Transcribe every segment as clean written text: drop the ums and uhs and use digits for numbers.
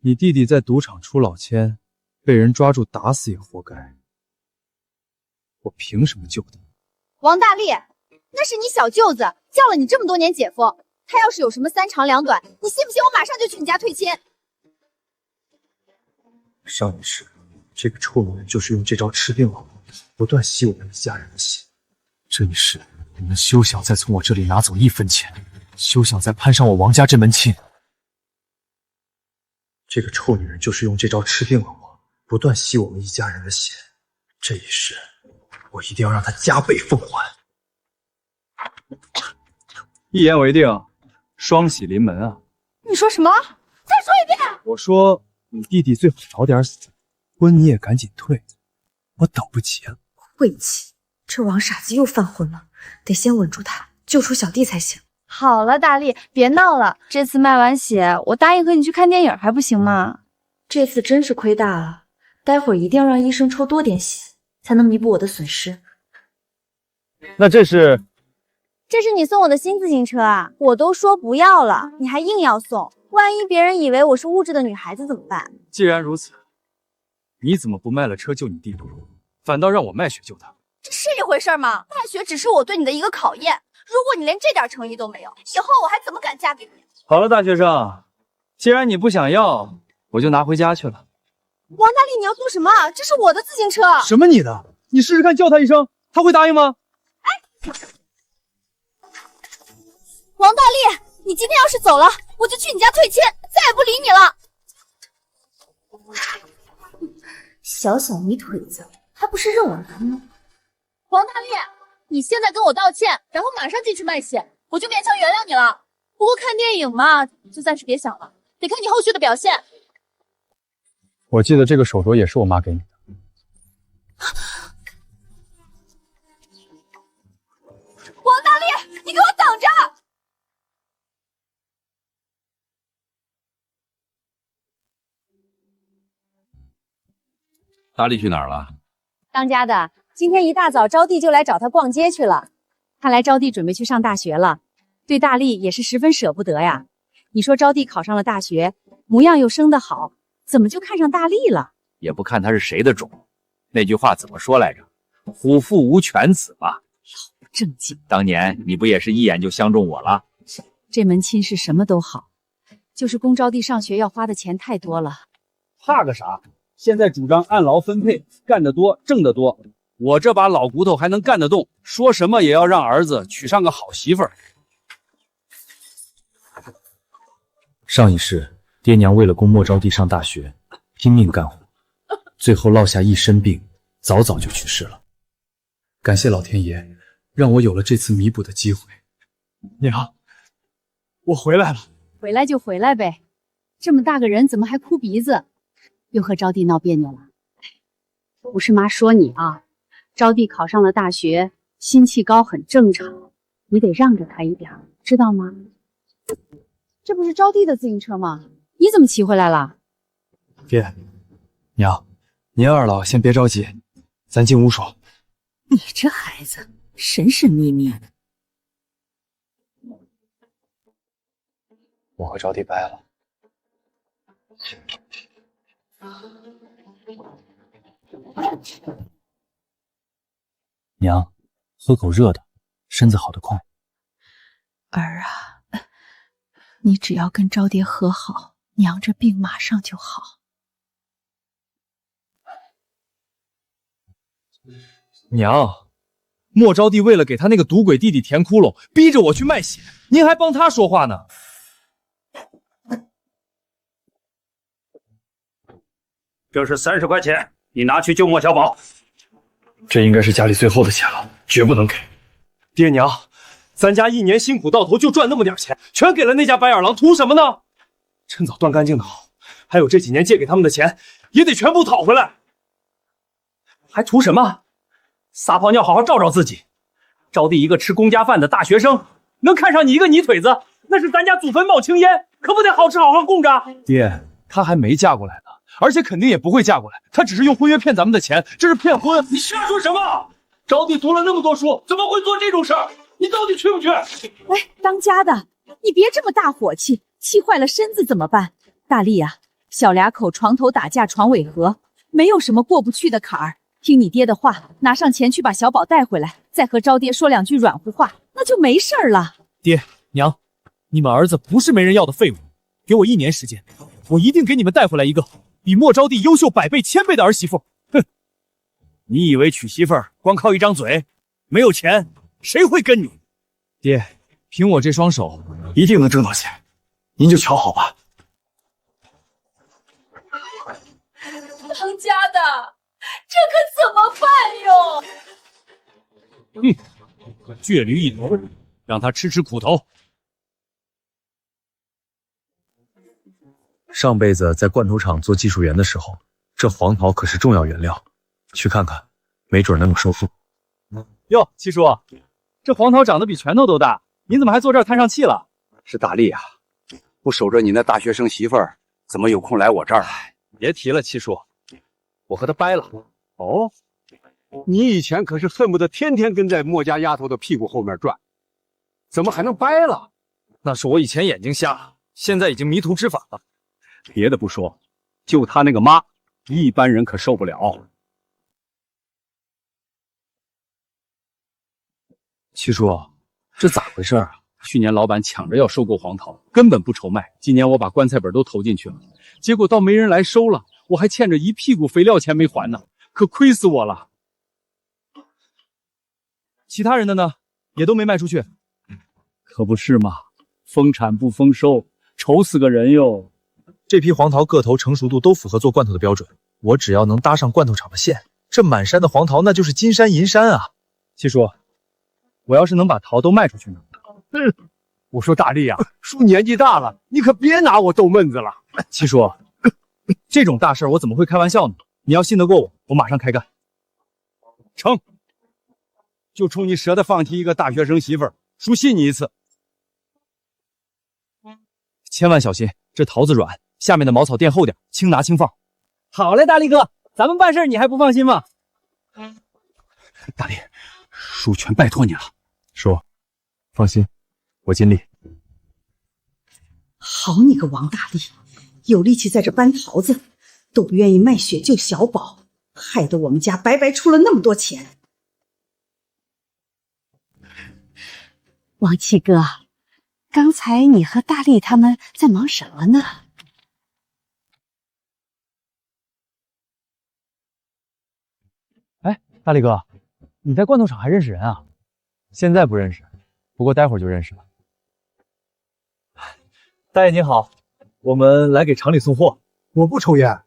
你弟弟在赌场出老千，被人抓住打死也活该。我凭什么救他？王大力，那是你小舅子，叫了你这么多年姐夫。他要是有什么三长两短，你信不信我马上就去你家退亲？上一世，这个臭女人就是用这招吃定了我，不断吸我们一家人的血。这一世，你们休想再从我这里拿走1分钱，休想再攀上我王家这门亲。这个臭女人就是用这招吃定了我，不断吸我们一家人的血。这一世，我一定要让她加倍奉还。一言为定，双喜临门啊！你说什么？再说一遍！我说你弟弟最好早点死，婚你也赶紧退，我等不及了。晦气！这王傻子又犯浑了，得先稳住他，救出小弟才行。好了，大力，别闹了。这次卖完血，我答应和你去看电影，还不行吗？这次真是亏大了，待会儿一定要让医生抽多点血，才能弥补我的损失。那这是你送我的新自行车啊！我都说不要了，你还硬要送，万一别人以为我是物质的女孩子怎么办？既然如此，你怎么不卖了车救你弟弟，反倒让我卖血救他？这是一回事吗？卖血只是我对你的一个考验，如果你连这点诚意都没有，以后我还怎么敢嫁给你？好了，大学生，既然你不想要，我就拿回家去了。王大力，你要做什么？这是我的自行车。什么你的？你试试看叫他一声，他会答应吗？王大力，你今天要是走了，我就去你家退亲，再也不理你了。小小泥腿子，还不是任我难呢？王大力，你现在跟我道歉，然后马上进去卖血，我就勉强原谅你了。不过看电影嘛，就暂时别想了，得看你后续的表现。我记得这个手镯也是我妈给你的。王大力，你给我等着！大力去哪儿了？当家的今天一大早招娣就来找他逛街去了，看来招娣准备去上大学了，对大力也是十分舍不得呀。你说招娣考上了大学，模样又生得好，怎么就看上大力了？也不看他是谁的种。那句话怎么说来着？虎父无犬子嘛。老不正经。当年你不也是一眼就相中我了？这门亲事什么都好，就是供招娣上学要花的钱太多了。怕个啥？现在主张按劳分配，干得多挣得多。我这把老骨头还能干得动，说什么也要让儿子娶上个好媳妇儿。上一世，爹娘为了供莫招娣上大学，拼命干活，最后落下一身病，早早就去世了。感谢老天爷，让我有了这次弥补的机会。娘，我回来了。回来就回来呗，这么大个人怎么还哭鼻子？又和招娣闹别扭了？不是妈说你啊，招娣考上了大学，心气高很正常，你得让着她一点，知道吗？这不是招娣的自行车吗？你怎么骑回来了？爹，娘，您二老先别着急，咱进屋说。你这孩子神神秘秘的。我和招娣掰了。娘，喝口热的，身子好得快。儿啊，你只要跟招娣和好，娘这病马上就好。娘，莫招娣为了给他那个赌鬼弟弟填窟窿，逼着我去卖血，您还帮他说话呢。这是30块钱，你拿去救莫小宝。这应该是家里最后的钱了，绝不能给。爹娘，咱家一年辛苦到头就赚那么点钱，全给了那家白眼狼，图什么呢？趁早断干净的好，还有这几年借给他们的钱，也得全部讨回来。还图什么？撒泡尿好好照照自己。招娣一个吃公家饭的大学生，能看上你一个泥腿子，那是咱家祖坟冒青烟，可不得好吃好喝供着。爹，她还没嫁过来呢，而且肯定也不会嫁过来，她只是用婚约骗咱们的钱，这是骗婚。你瞎说什么？招娣读了那么多书，怎么会做这种事儿？你到底去不去？哎，当家的，你别这么大火气，气坏了身子怎么办？大力呀，小俩口床头打架床尾和，没有什么过不去的坎儿。听你爹的话，拿上钱去把小宝带回来，再和招爹说2句软乎话，那就没事儿了。爹娘，你们儿子不是没人要的废物，给我1年时间，我一定给你们带回来一个比莫招娣优秀100倍、1000倍的儿媳妇。哼！你以为娶媳妇儿光靠一张嘴，没有钱谁会跟你？爹，凭我这双手，一定能挣到钱，您就瞧好吧。当家的，这可怎么办哟？倔驴一头，让他吃苦头。上辈子在罐头厂做技术员的时候，这黄桃可是重要原料，去看看，没准能有收获。哟，七叔，这黄桃长得比拳头都大，您怎么还坐这儿摊上气了？是大力啊，不守着你那大学生媳妇儿，怎么有空来我这儿？别提了，七叔，我和他掰了。哦，你以前可是恨不得天天跟在莫家丫头的屁股后面转，怎么还能掰了？那是我以前眼睛瞎，现在已经迷途知返了。别的不说，就他那个妈，一般人可受不了。七叔，这咋回事啊？去年老板抢着要收购黄桃，根本不愁卖。今年我把棺材本都投进去了，结果倒没人来收了，我还欠着一屁股肥料钱没还呢，可亏死我了。其他人的呢，也都没卖出去。可不是嘛，丰产不丰收，愁死个人哟。这批黄桃个头成熟度都符合做罐头的标准，我只要能搭上罐头厂的线，这满山的黄桃那就是金山银山啊！七叔，我要是能把桃都卖出去呢？我说大力啊，叔年纪大了，你可别拿我逗闷子了。七叔，这种大事我怎么会开玩笑呢？你要信得过我，我马上开干。成，就冲你舍得放弃一个大学生媳妇儿，叔信你一次。千万小心，这桃子软，下面的茅草垫厚点，轻拿轻放。好嘞，大力哥，咱们办事你还不放心吗？大力，叔全拜托你了。叔，放心，我尽力。好你个王大力，有力气在这搬桃子，都不愿意卖血救小宝，害得我们家白白出了那么多钱。王七哥，刚才你和大力他们在忙什么呢？哎，大力哥，你在罐头厂还认识人啊？现在不认识，不过待会儿就认识了。大爷您好，我们来给厂里送货。我不抽烟，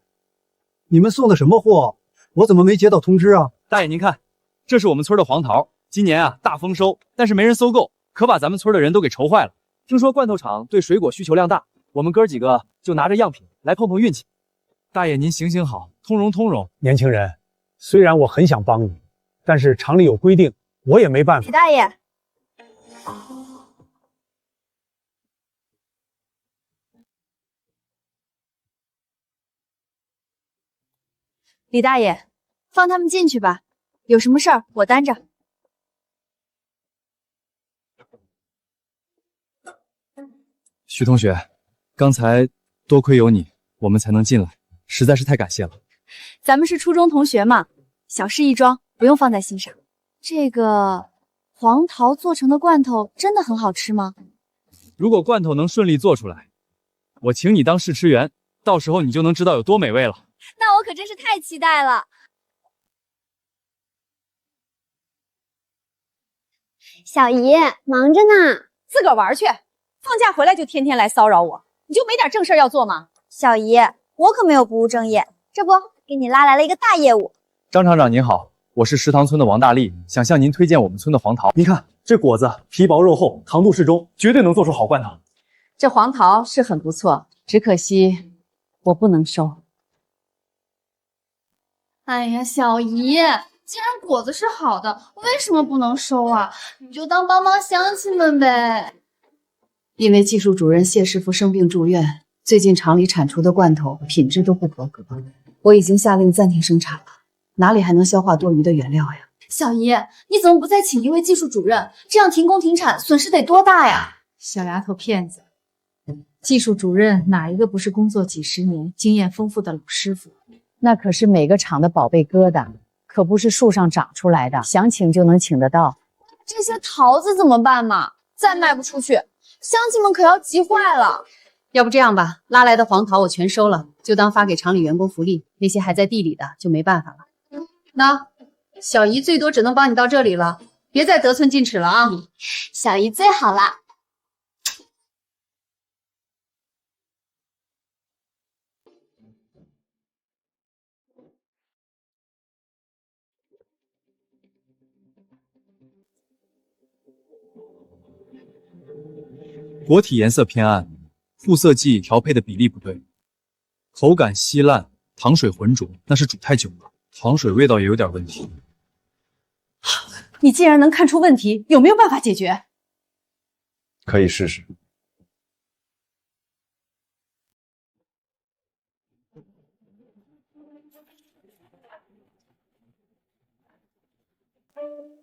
你们送的什么货？我怎么没接到通知啊？大爷您看，这是我们村的黄桃，今年啊大丰收，但是没人搜购，可把咱们村的人都给愁坏了。听说罐头厂对水果需求量大，我们哥几个就拿着样品来碰碰运气。大爷您行行好，通融通融。年轻人，虽然我很想帮你，但是厂里有规定，我也没办法。李大爷，李大爷，放他们进去吧，有什么事儿我担着。徐同学，刚才多亏有你，我们才能进来，实在是太感谢了。咱们是初中同学嘛，小事一桩，不用放在心上。这个黄桃做成的罐头真的很好吃吗？如果罐头能顺利做出来，我请你当试吃员，到时候你就能知道有多美味了。那我可真是太期待了。小姨忙着呢，自个儿玩去。放假回来就天天来骚扰我，你就没点正事要做吗？小姨，我可没有不务正业，这不给你拉来了一个大业务。张厂长您好，我是食堂村的王大力，想向您推荐我们村的黄桃。您看这果子皮薄肉厚，糖度适中，绝对能做出好罐头。这黄桃是很不错，只可惜我不能收。哎呀，小姨，既然果子是好的，为什么不能收啊？你就当帮帮乡亲们呗。因为技术主任谢师傅生病住院，最近厂里产出的罐头品质都不合格，我已经下令暂停生产了，哪里还能消化多余的原料呀？小姨，你怎么不再请一位技术主任？这样停工停产，损失得多大呀？小丫头片子，技术主任哪一个不是工作几十年、经验丰富的老师傅？那可是每个厂的宝贝疙瘩，可不是树上长出来的，想请就能请得到。这些桃子怎么办嘛？再卖不出去，乡亲们可要急坏了。要不这样吧，拉来的黄桃我全收了，就当发给厂里员工福利。那些还在地里的就没办法了。那小姨最多只能帮你到这里了，别再得寸进尺了啊！小姨最好啦。果体颜色偏暗，复色剂调配的比例不对，口感稀烂，糖水浑浊，那是煮太久了，糖水味道也有点问题。你既然能看出问题，有没有办法解决？可以试试。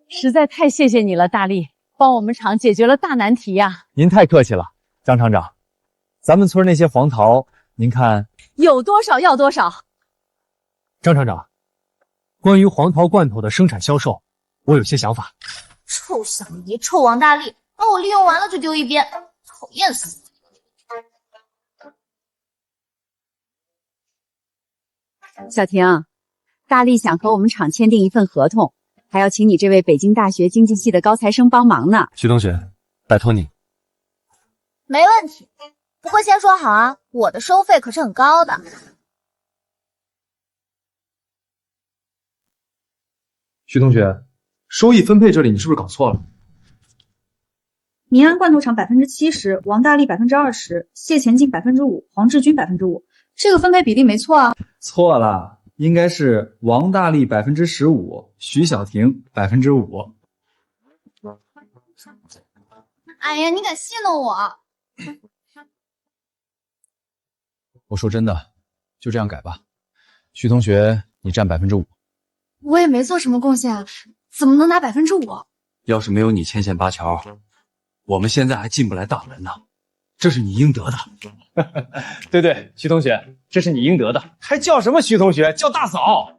实在太谢谢你了，大力，帮我们厂解决了大难题呀！您太客气了，张厂长。咱们村那些黄桃，您看有多少要多少。张厂长，关于黄桃罐头的生产销售，我有些想法。臭小姨，臭王大力，把我利用完了就丢一边，讨厌死！小婷，大力想和我们厂签订一份合同，还要请你这位北京大学经济系的高材生帮忙呢。徐同学，拜托你。没问题，不过先说好啊，我的收费可是很高的。徐同学，收益分配这里你是不是搞错了？民安罐头厂70%，王大力20%，谢前进5%，黄志军5%，这个分配比例没错啊。错了，应该是王大力15%，徐小婷5%。哎呀，你敢戏弄我？我说真的，就这样改吧。徐同学，你占5%。我也没做什么贡献，怎么能拿5%？要是没有你牵线搭桥，我们现在还进不来大门呢。这是你应得的。对对，徐同学，这是你应得的。还叫什么徐同学？叫大嫂。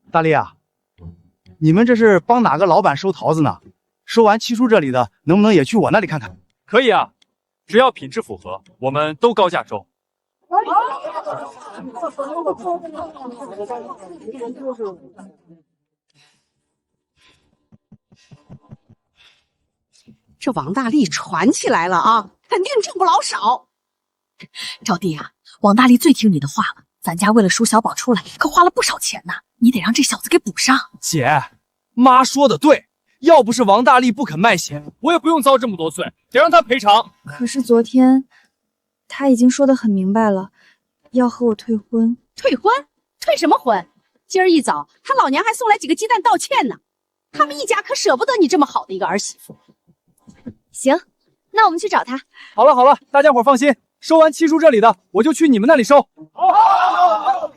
大力啊，你们这是帮哪个老板收桃子呢？收完七叔这里的，能不能也去我那里看看？可以啊，只要品质符合，我们都高价收。这王大力传起来了啊，肯定挣不老少。招娣啊，王大力最听你的话了，咱家为了赎小宝出来，可花了不少钱呢，你得让这小子给补上。姐，妈说的对，要不是王大力不肯卖血，我也不用遭这么多罪，得让他赔偿。可是昨天他已经说得很明白了，要和我退婚。退婚？退什么婚？今儿一早他老娘还送来几个鸡蛋道歉呢，他们一家可舍不得你这么好的一个儿媳妇。行，那我们去找他。好了好了，大家伙放心，收完七叔这里的，我就去你们那里收。好。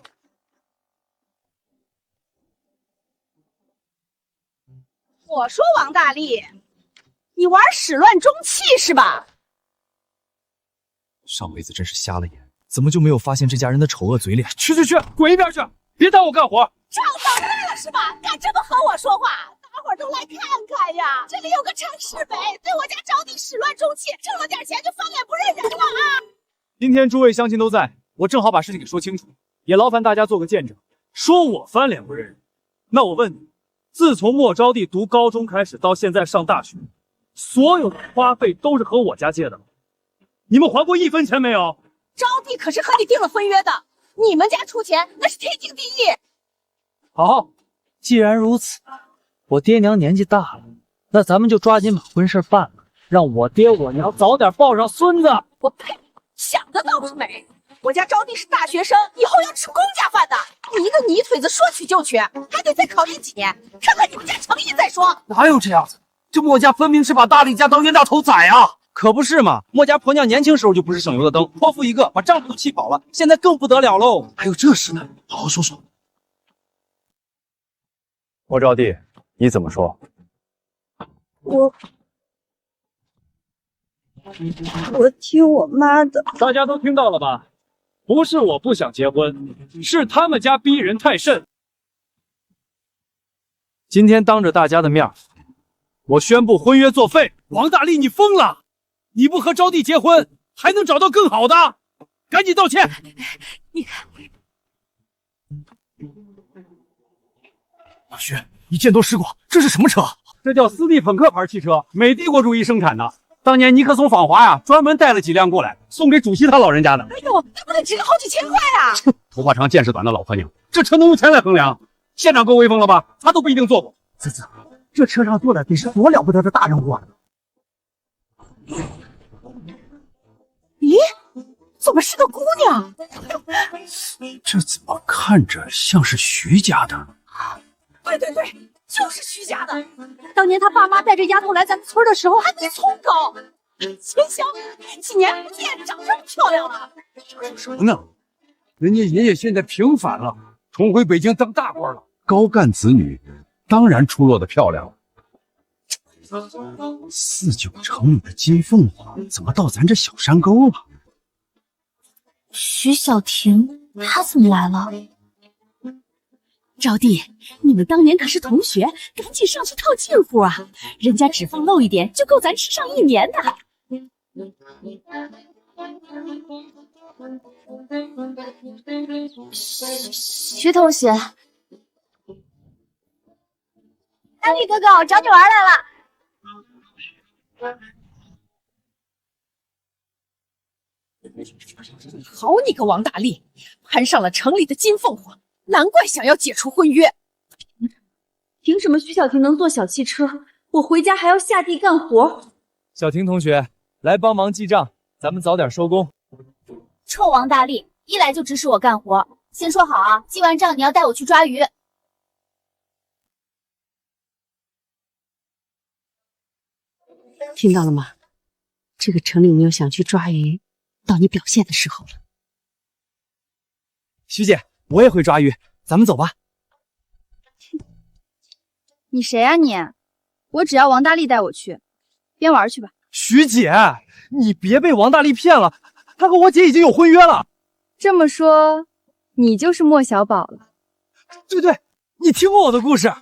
我说王大力，你玩始乱终弃是吧？上辈子真是瞎了眼，怎么就没有发现这家人的丑恶嘴脸？去，滚一边去，别耽误我干活。找到他了是吧？敢这么和我说话？大伙儿都来看看呀！这里有个陈世北，对我家招娣始乱终弃，挣了点钱就翻脸不认人了啊！今天诸位乡亲都在，我正好把事情给说清楚，也劳烦大家做个见证。说我翻脸不认人，那我问你，自从莫招娣读高中开始到现在上大学，所有的花费都是和我家借的，你们还过1分钱没有？招娣可是和你订了婚约的，你们家出钱那是天经地义。好，既然如此，我爹娘年纪大了，那咱们就抓紧把婚事办了，让我爹我娘早点抱上孙子。我呸！想的倒是美。我家招娣是大学生，以后要吃公家饭的。你一个泥腿子说娶就娶，还得再考验几年，看看你们家诚意再说。哪有这样子？这莫家分明是把大力家当冤大头宰啊！可不是嘛，莫家婆娘年轻时候就不是省油的灯，泼妇一个把丈夫都气跑了，现在更不得了喽。还有这事呢，好好说说。莫招娣，你怎么说？我听我妈的。大家都听到了吧？不是我不想结婚，是他们家逼人太甚。今天当着大家的面，我宣布婚约作废。王大力，你疯了！你不和招娣结婚，还能找到更好的？赶紧道歉！你看，老徐，你见多识广，这是什么车？这叫斯蒂芬克牌汽车，美帝国主义生产的。当年尼克松访华呀，专门带了几辆过来，送给主席他老人家的。哎呦，那不得值个好几千块呀！头发长见识短的老婆娘，这车能用钱来衡量？县长够威风了吧？他都不一定坐过。子子，这车上坐的得是多了不得的大人物啊！咦，怎么是个姑娘？这怎么看着像是徐家的？对，就是徐家的。当年他爸妈带着丫头来咱们村的时候，还没葱高。秦香几年不见，长这么漂亮了。说什么呢？人家爷爷现在平反了，重回北京当大官了。高干子女当然出落得漂亮了。4、9城里的金凤凰怎么到咱这小山沟了？徐小婷，她怎么来了？招娣，你们当年可是同学，赶紧上去套近乎啊！人家指缝漏一点，就够咱吃上1年的。徐同学，大力哥哥，我找你玩来了。好你个王大力，攀上了城里的金凤凰，难怪想要解除婚约。凭什么徐小婷能坐小汽车，我回家还要下地干活？小婷同学，来帮忙记账，咱们早点收工。臭王大力，一来就指使我干活。先说好啊，记完账你要带我去抓鱼。听到了吗？这个城里没有想去抓鱼，到你表现的时候了。徐姐，我也会抓鱼，咱们走吧。你谁啊你？我只要王大力带我去，边玩去吧。徐姐，你别被王大力骗了，他和我姐已经有婚约了。这么说，你就是莫小宝了？对，你听过我的故事。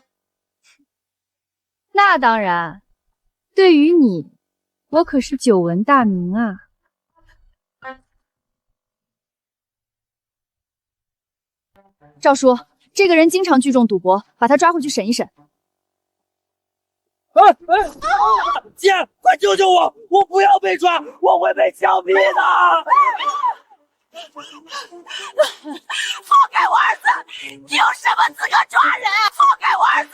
那当然，对于你，我可是久闻大名啊。赵叔，这个人经常聚众赌博，把他抓回去审一审。姐，快救救我！我不要被抓，我会被枪毙的！放开我儿子！你有什么资格抓人？放开我儿子！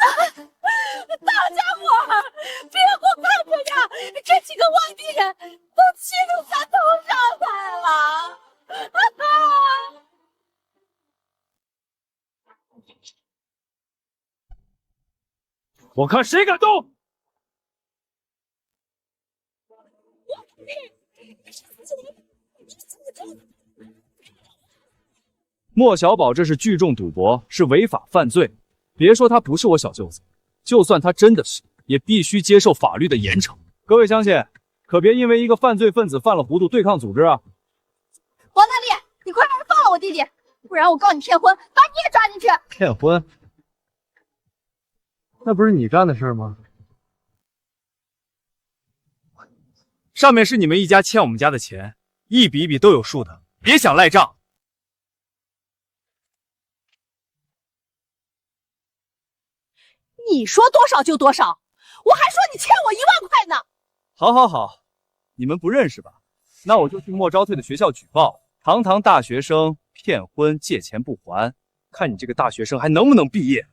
大家伙，别给我看着呀！这几个外地人都气到咱头上来了！我看谁敢动！莫小宝这是聚众赌博，是违法犯罪。别说他不是我小舅子，就算他真的是，也必须接受法律的严惩。各位乡亲，可别因为一个犯罪分子犯了糊涂对抗组织啊！王大力，你快让人放了我弟弟，不然我告你骗婚，把你也抓进去。骗婚？那不是你干的事吗？上面是你们一家欠我们家的钱，一笔一笔都有数的，别想赖账。你说多少就多少，我还说你欠我1万块呢。好，你们不认识吧？那我就去莫招娣的学校举报，堂堂大学生骗婚借钱不还，看你这个大学生还能不能毕业。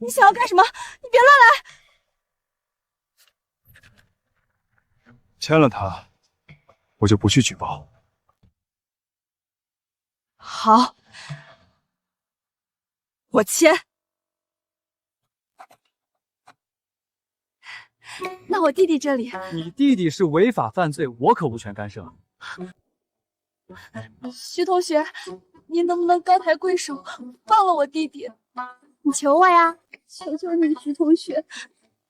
你想要干什么？你别乱来！签了他，我就不去举报。好，我签。那我弟弟这里，你弟弟是违法犯罪，我可无权干涉。徐同学，您能不能高抬贵手，放了我弟弟？你求我呀！求求你，徐同学，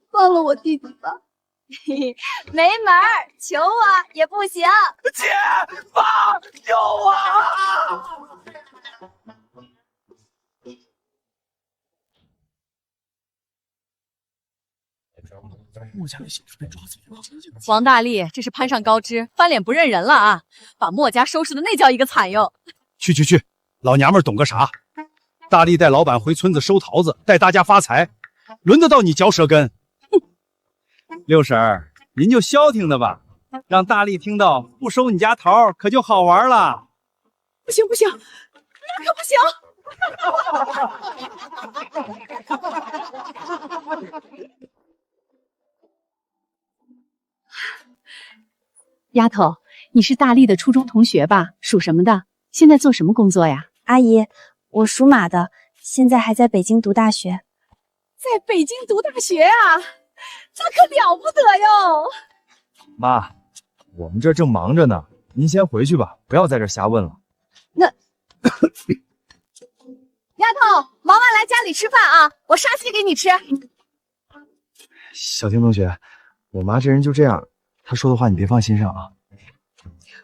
放了我弟弟吧。嘿嘿，没门儿，求我也不行。姐，放救我！墨家的小叔被抓走了。王大力，这是攀上高枝，翻脸不认人了啊！把墨家收拾的那叫一个惨哟！去，老娘们懂个啥？大力带老板回村子收桃子，带大家发财，轮得到你嚼舌根？六婶儿，您就消停的吧，让大力听到不收你家桃，可就好玩了。不行，那可不行！丫头，你是大力的初中同学吧？属什么的？现在做什么工作呀？阿姨，我属马的，现在还在北京读大学。在北京读大学啊，那可了不得哟！妈，我们这正忙着呢，您先回去吧，不要在这瞎问了。那丫头，忙完来家里吃饭啊，我杀鸡给你吃。小婷同学，我妈这人就这样，她说的话你别放心上啊。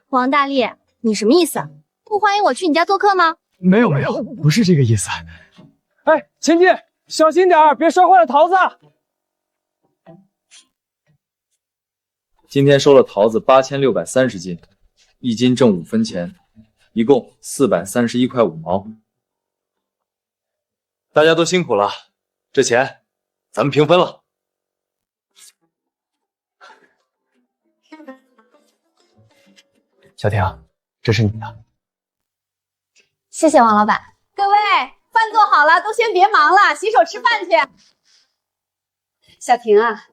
王大力，你什么意思？不欢迎我去你家做客吗？没有，不是这个意思。哎，前进，小心点儿，别摔坏了桃子。今天收了桃子8630斤，一斤挣5分钱，一共431块5毛。大家都辛苦了，这钱咱们平分了。小婷，这是你的。谢谢王老板。各位，饭做好了，都先别忙了，洗手吃饭去。小婷啊，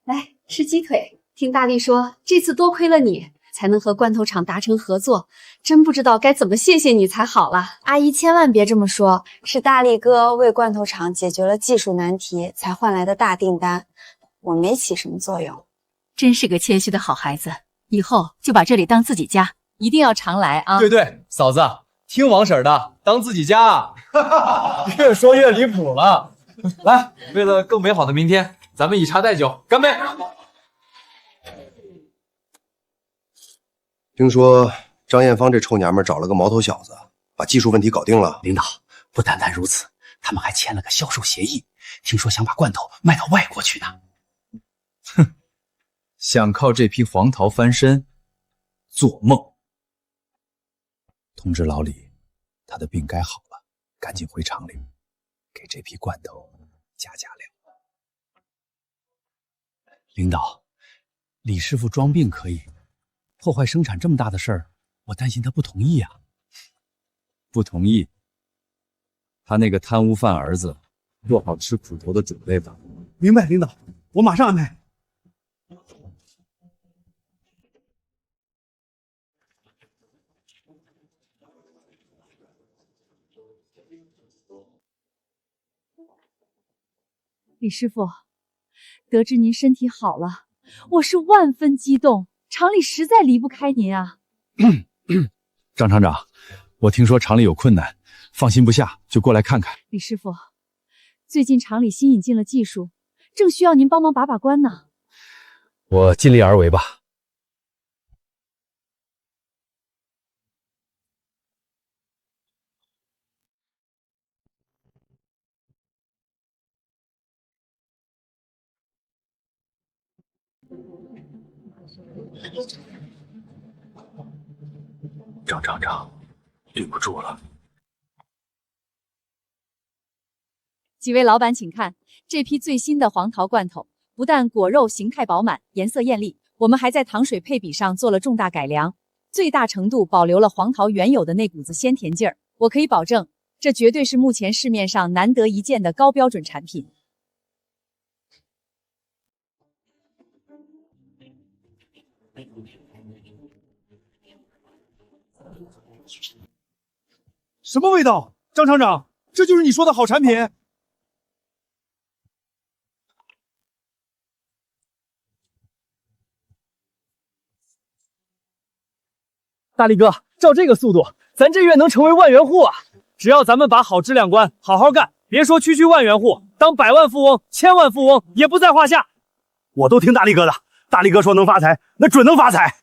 来吃鸡腿。听大力说，这次多亏了你，才能和罐头厂达成合作，真不知道该怎么谢谢你才好了。阿姨千万别这么说，是大力哥为罐头厂解决了技术难题，才换来的大订单，我没起什么作用。真是个谦虚的好孩子，以后就把这里当自己家，一定要常来啊！对，嫂子，听王婶的，当自己家。越说越离谱了。来，为了更美好的明天，咱们以茶代酒，干杯！听说张艳芳这臭娘们找了个毛头小子，把技术问题搞定了。领导，不单单如此，他们还签了个销售协议，听说想把罐头卖到外国去呢。哼，想靠这批黄桃翻身，做梦！通知老李，他的病该好了，赶紧回厂里给这批罐头加料。领导，李师傅装病可以，破坏生产这么大的事儿，我担心他不同意啊。不同意？他那个贪污犯儿子，做好吃苦头的准备吧。明白，领导，我马上安排。李师傅，得知您身体好了，我是万分激动，厂里实在离不开您啊。张厂长，我听说厂里有困难，放心不下，就过来看看。李师傅，最近厂里新引进了技术，正需要您帮忙把把关呢。我尽力而为吧。张厂长，对不住了。几位老板请看，这批最新的黄桃罐头，不但果肉形态饱满，颜色艳丽，我们还在糖水配比上做了重大改良，最大程度保留了黄桃原有的那股子鲜甜劲儿。我可以保证，这绝对是目前市面上难得一见的高标准产品。什么味道？张厂长，这就是你说的好产品？大力哥，照这个速度，咱这月能成为万元户啊！只要咱们把好质量关，好好干，别说区万元户，当百万富翁、千万富翁也不在话下。我都听大力哥的，大力哥说能发财，那准能发财。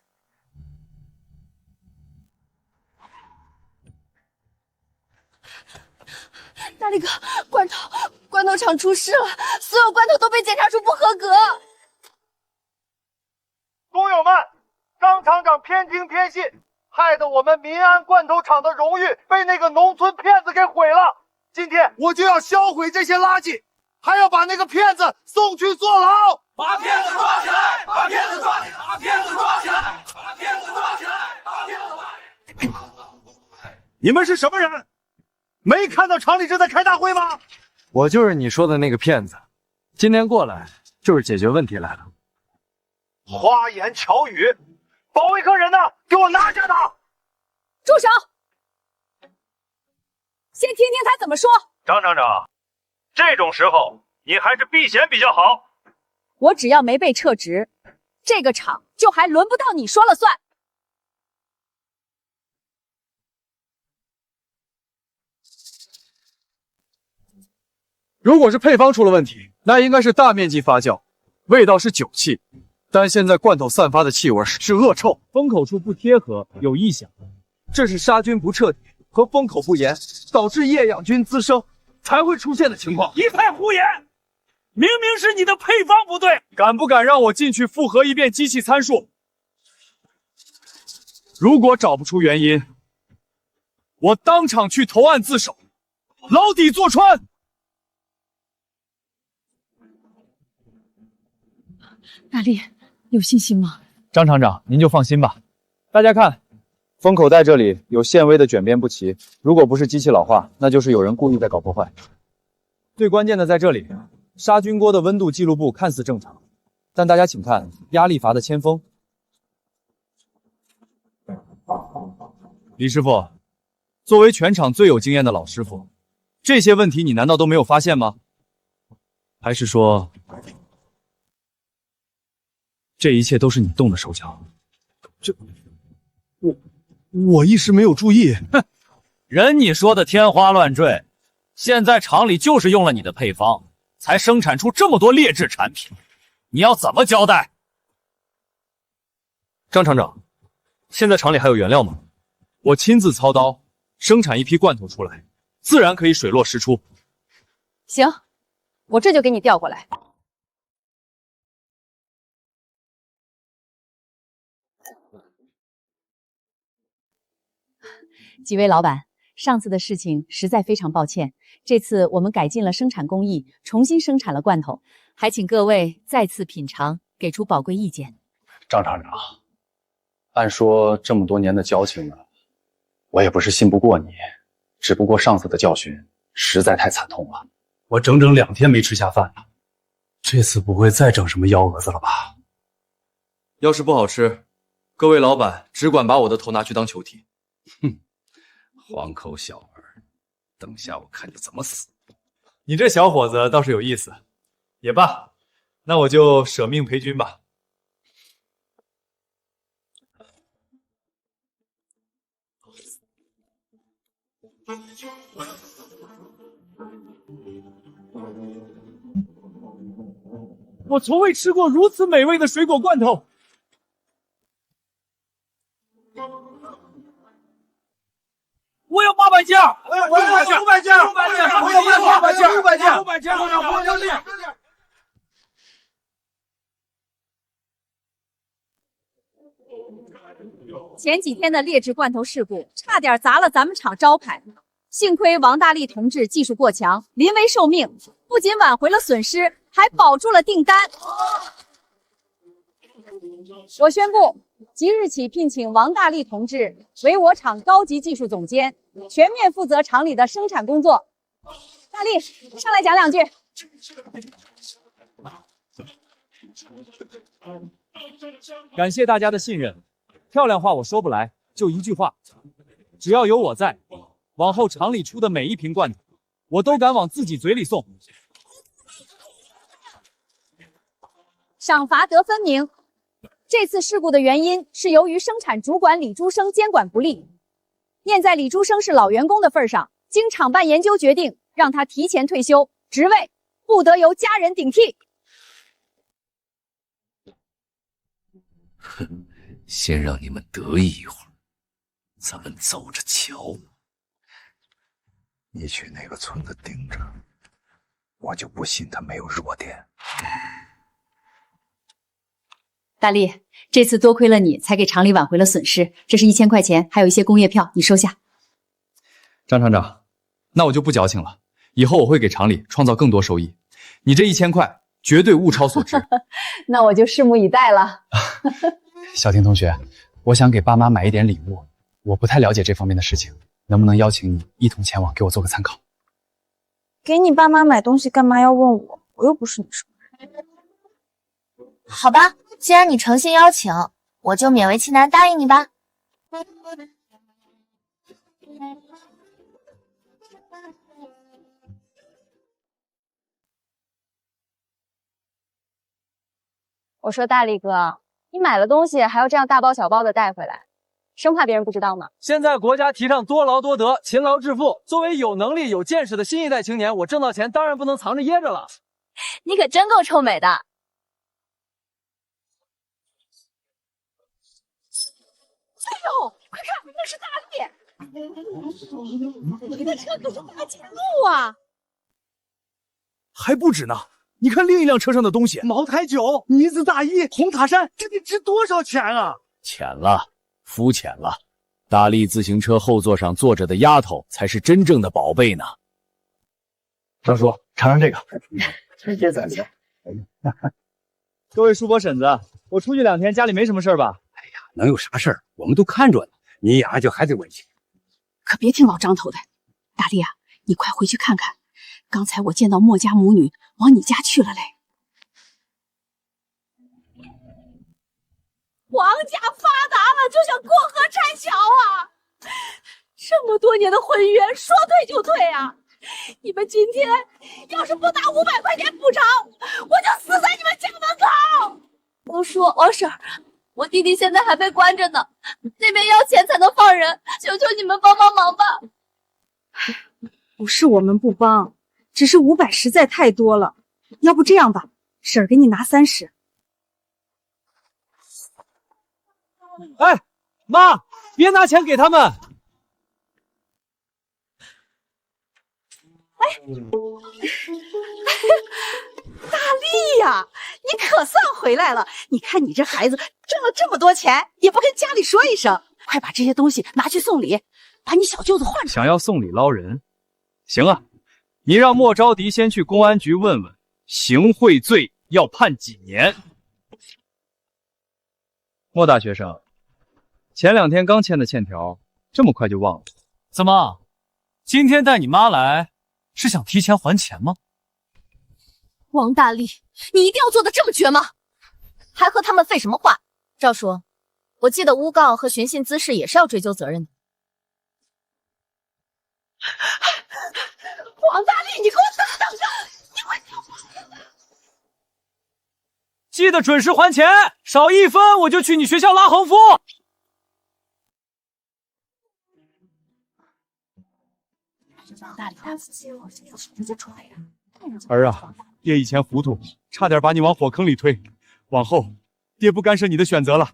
大力哥，罐头厂出事了，所有罐头都被检查出不合格。工友们，张厂长偏听偏信，害得我们民安罐头厂的荣誉被那个农村骗子给毁了。今天我就要销毁这些垃圾，还要把那个骗子送去坐牢。把骗子抓起来！把骗子抓起来！把骗子抓起来！把骗子抓起来！把骗子抓起来！你们是什么人？没看到厂里正在开大会吗？我就是你说的那个骗子，今天过来就是解决问题来了。花言巧语，保卫科人呢？给我拿下他！住手！先听听他怎么说。张厂长，这种时候你还是避嫌比较好。我只要没被撤职，这个厂就还轮不到你说了算。如果是配方出了问题，那应该是大面积发酵，味道是酒气，但现在罐头散发的气味是恶臭，封口处不贴合，有异响，这是杀菌不彻底和封口不严，导致厌氧菌滋生才会出现的情况。一派胡言！明明是你的配方不对，敢不敢让我进去复核一遍机器参数？如果找不出原因，我当场去投案自首，牢底坐穿。大力，有信心吗？张厂长，您就放心吧。大家看，封口袋这里有纤维的卷边不齐，如果不是机器老化，那就是有人故意在搞破坏。最关键的在这里，杀菌锅的温度记录簿看似正常，但大家请看压力阀的铅封。李师傅，作为全场最有经验的老师傅，这些问题你难道都没有发现吗？还是说，这一切都是你动的手脚？我一时没有注意。哼，人你说的天花乱坠，现在厂里就是用了你的配方，才生产出这么多劣质产品，你要怎么交代？张厂长，现在厂里还有原料吗？我亲自操刀生产一批罐头出来，自然可以水落石出。行，我这就给你调过来。几位老板，上次的事情实在非常抱歉。这次我们改进了生产工艺，重新生产了罐头，还请各位再次品尝，给出宝贵意见。张厂长，按说这么多年的交情了，我也不是信不过你，只不过上次的教训实在太惨痛了，我整整2天没吃下饭了。这次不会再整什么幺蛾子了吧？要是不好吃，各位老板只管把我的头拿去当球踢。哼，黄口小儿，等下我看你怎么死！你这小伙子倒是有意思。也罢，那我就舍命陪君吧。我从未吃过如此美味的水果罐头。我要800件，我要500件，500件，我要800件，500件，500件，我要800件。前几天的劣质罐头事故，差点砸了咱们厂招牌。幸亏王大力同志技术过强，临危受命，不仅挽回了损失，还保住了订单。我宣布，即日起聘请王大力同志为我厂高级技术总监，全面负责厂里的生产工作。大力，上来讲2句。感谢大家的信任，漂亮话我说不来，就一句话，只要有我在，往后厂里出的每一瓶罐头，我都敢往自己嘴里送。赏罚得分明。这次事故的原因是由于生产主管李珠生监管不力。念在李珠生是老员工的份上，经厂办研究决定，让他提前退休，职位不得由家人顶替。哼，先让你们得意一会儿，咱们走着瞧。你去那个村子盯着，我就不信他没有弱点。大力，这次多亏了你，才给厂里挽回了损失。这是1000块钱，还有一些工业票，你收下。张厂长，那我就不矫情了，以后我会给厂里创造更多收益。你这1000块绝对物超所值。那我就拭目以待了。小婷同学，我想给爸妈买一点礼物，我不太了解这方面的事情，能不能邀请你一同前往，给我做个参考？给你爸妈买东西干嘛要问我？我又不是你熟人。好吧，既然你诚心邀请，我就勉为其难答应你吧。我说大力哥，你买了东西还要这样大包小包的带回来，生怕别人不知道吗？现在国家提倡多劳多得、勤劳致富。作为有能力、有见识的新一代青年，我挣到钱当然不能藏着掖着了。你可真够臭美的。哎呦，快看，那是大力！你的车可是大捷路啊！还不止呢，你看另一辆车上的东西：茅台酒、呢子大衣、红塔山，这得值多少钱啊？浅了，肤浅了。大力自行车后座上坐着的丫头才是真正的宝贝呢。张叔，尝尝这个。谢咱家。各位叔伯婶子，我出去2天，家里没什么事吧？能有啥事儿？我们都看着呢。你呀就还得问去。可别听老张头的。大力啊，你快回去看看，刚才我见到墨家母女往你家去了嘞。王家发达了，就想过河拆桥啊！这么多年的婚约，说退就退啊！你们今天要是不拿500块钱补偿，我就死在你们家门口！我说王婶儿，我弟弟现在还被关着呢，那边要钱才能放人，求求你们帮帮忙吧！不是我们不帮，只是500实在太多了。要不这样吧，婶儿给你拿30。哎，妈，别拿钱给他们。大力呀，你可算回来了！你看你这孩子挣了这么多钱，也不跟家里说一声，快把这些东西拿去送礼，把你小舅子换出来。想要送礼捞人，行啊，你让莫招娣先去公安局问问，行贿罪要判几年？莫大学生，前2天刚签的欠条，这么快就忘了？怎么，今天带你妈来是想提前还钱吗？王大力，你一定要做的这么绝吗？还和他们废什么话？赵叔，我记得诬告和寻衅滋事也是要追究责任的。王大力，你给我等着！你快听我！记得准时还钱，少1分我就去你学校拉横幅。大力大死我这要是直接踹呀！儿啊，爹以前糊涂，差点把你往火坑里推，往后爹不干涉你的选择了。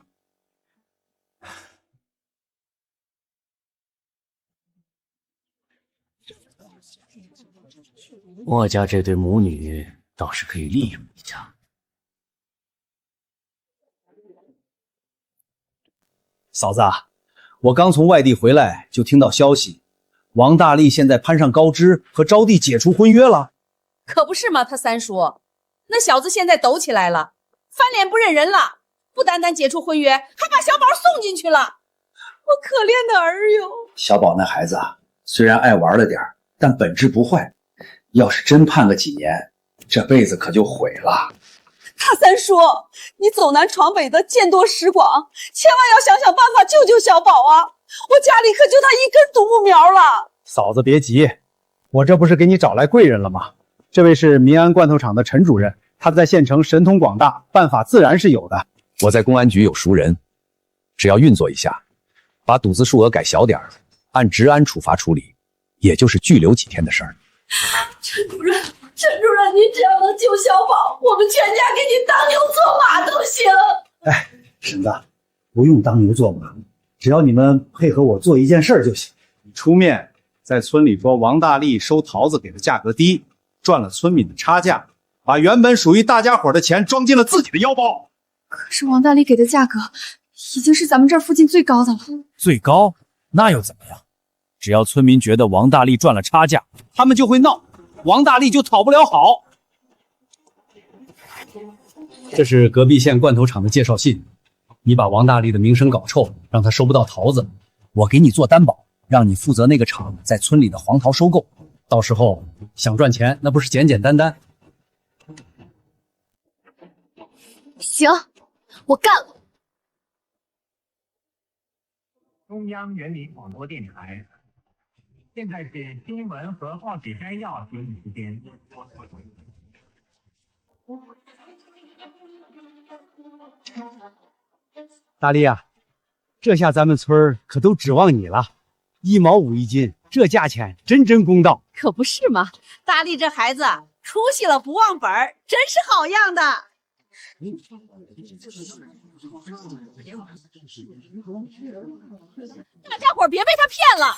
墨家这对母女倒是可以利用一下。嫂子，我刚从外地回来，就听到消息，王大力现在攀上高枝，和招娣解除婚约了。可不是嘛，他三叔，那小子现在抖起来了，翻脸不认人了，不单单解除婚约，还把小宝送进去了。我可怜的儿哟！小宝那孩子啊，虽然爱玩了点，但本质不坏。要是真判个几年，这辈子可就毁了。大三叔，你走南闯北的，见多识广，千万要想想办法救救小宝啊！我家里可就他一根独木苗了。嫂子别急，我这不是给你找来贵人了吗？这位是民安罐头厂的陈主任，他在县城神通广大，办法自然是有的。我在公安局有熟人，只要运作一下，把赌资数额改小点儿，按治安处罚处理，也就是拘留几天的事儿。陈主任，你只要能救小宝，我们全家给你当牛做马都行。哎，婶子，不用当牛做马，只要你们配合我做一件事就行。你出面在村里说王大力收桃子给的价格低，赚了村民的差价，把原本属于大家伙的钱装进了自己的腰包。可是王大力给的价格已经是咱们这儿附近最高的了。最高？那又怎么样？只要村民觉得王大力赚了差价，他们就会闹，王大力就讨不了好。这是隔壁县罐头厂的介绍信，你把王大力的名声搞臭，让他收不到桃子，我给你做担保，让你负责那个厂在村里的黄桃收购，到时候想赚钱那不是简简单单。行，我干了。中央人民广播电台，现在是新闻和报纸摘要节目时间。大力啊，这下咱们村可都指望你了，1毛5一斤，这价钱真公道。可不是嘛，大力这孩子出息了不忘本，真是好样的。大家伙别被他骗了，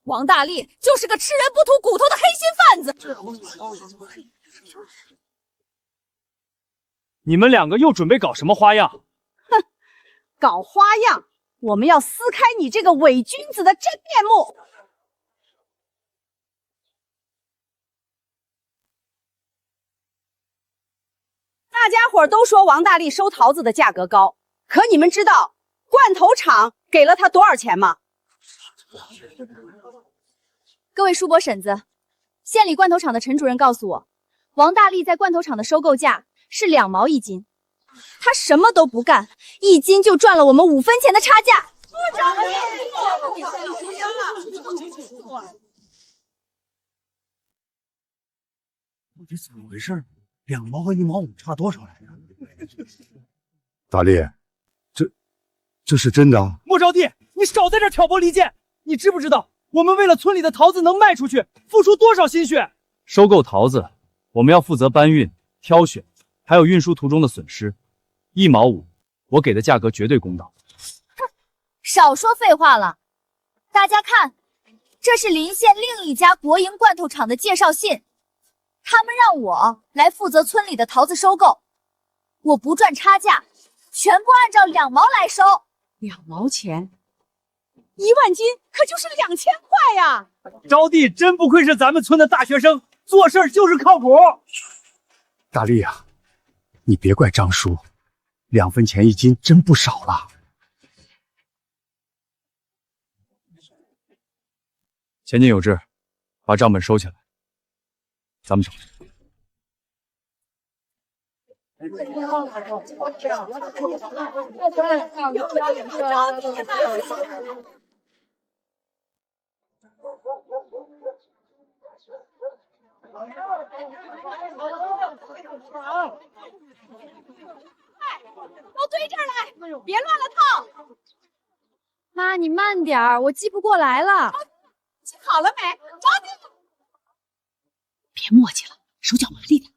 王大力就是个吃人不吐骨头的黑心贩子。你们两个又准备搞什么花样？哼，搞花样！我们要撕开你这个伪君子的真面目。大家伙都说王大力收桃子的价格高，可你们知道罐头厂给了他多少钱吗？各位叔伯婶子，县里罐头厂的陈主任告诉我，王大力在罐头厂的收购价是2毛1斤，他什么都不干，1斤就赚了我们5分钱的差价。这怎么回事？2毛和1毛5差多少来着？大力，这是真的啊？莫招娣，你少在这挑拨离间！你知不知道我们为了村里的桃子能卖出去，付出多少心血？收购桃子，我们要负责搬运、挑选，还有运输途中的损失。1毛5，我给的价格绝对公道。少说废话了，大家看，这是邻县另一家国营罐头厂的介绍信，他们让我来负责村里的桃子收购，我不赚差价，全部按照2毛来收。2毛钱，1万斤可就是2000块呀！招娣真不愧是咱们村的大学生，做事就是靠谱。大力啊，你别怪张叔，2分钱1斤真不少了。前进有致，把账本收起来，咱们走。都堆这儿来，别乱了套。妈，你慢点儿，我记不过来了。记好了没？着急。别磨叽了，手脚麻利点。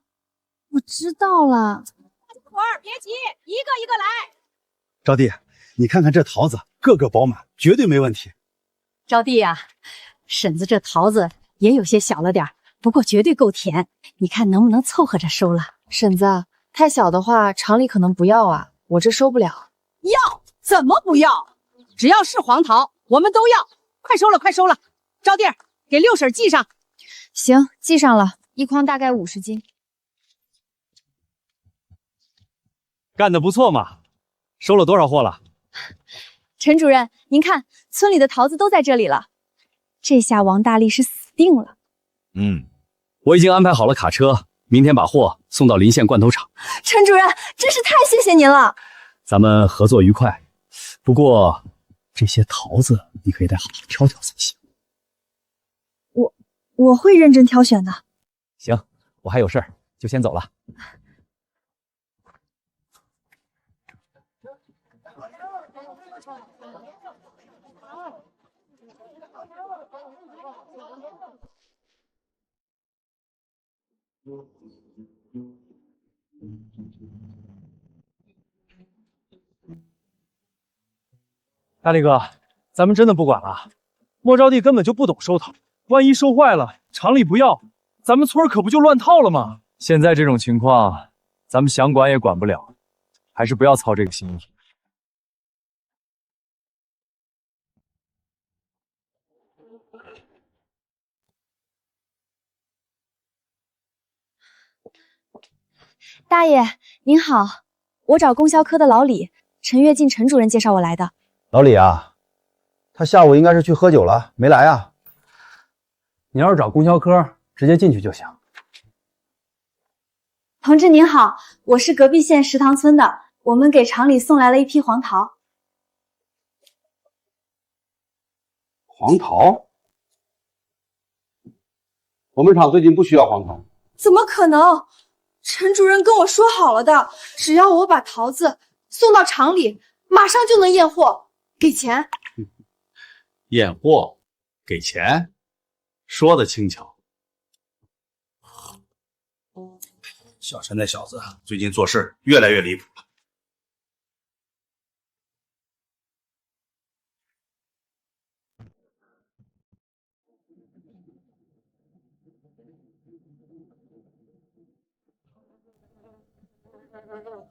我知道了。大家伙儿别急，一个一个来。招娣，你看看这桃子，个个饱满，绝对没问题。招娣呀，婶子这桃子也有些小了点，不过绝对够甜，你看能不能凑合着收了？婶子，太小的话，厂里可能不要啊，我这收不了。要？怎么不要？只要是黄桃，我们都要。快收了，快收了！招娣，给六婶记上。行，记上了，一筐大概50斤。干得不错嘛，收了多少货了？陈主任，您看，村里的桃子都在这里了，这下王大力是死定了。我已经安排好了卡车，明天把货送到临县罐头厂。陈主任，真是太谢谢您了。咱们合作愉快。不过这些桃子你可以得好好挑挑才行。我会认真挑选的。行，我还有事儿，就先走了。大力哥，咱们真的不管了。莫招娣根本就不懂收桃，万一收坏了，厂里不要，咱们村可不就乱套了吗？现在这种情况，咱们想管也管不了，还是不要操这个心了。大爷您好，我找供销科的老李，陈跃进陈主任介绍我来的。老李啊，他下午应该是去喝酒了，没来啊。你要是找供销科，直接进去就行。同志您好，我是隔壁县石塘村的，我们给厂里送来了一批黄桃。黄桃？我们厂最近不需要黄桃。怎么可能？陈主任跟我说好了的，只要我把桃子送到厂里，马上就能验货，给钱。验货给钱，说的轻巧。小陈那小子最近做事越来越离谱了。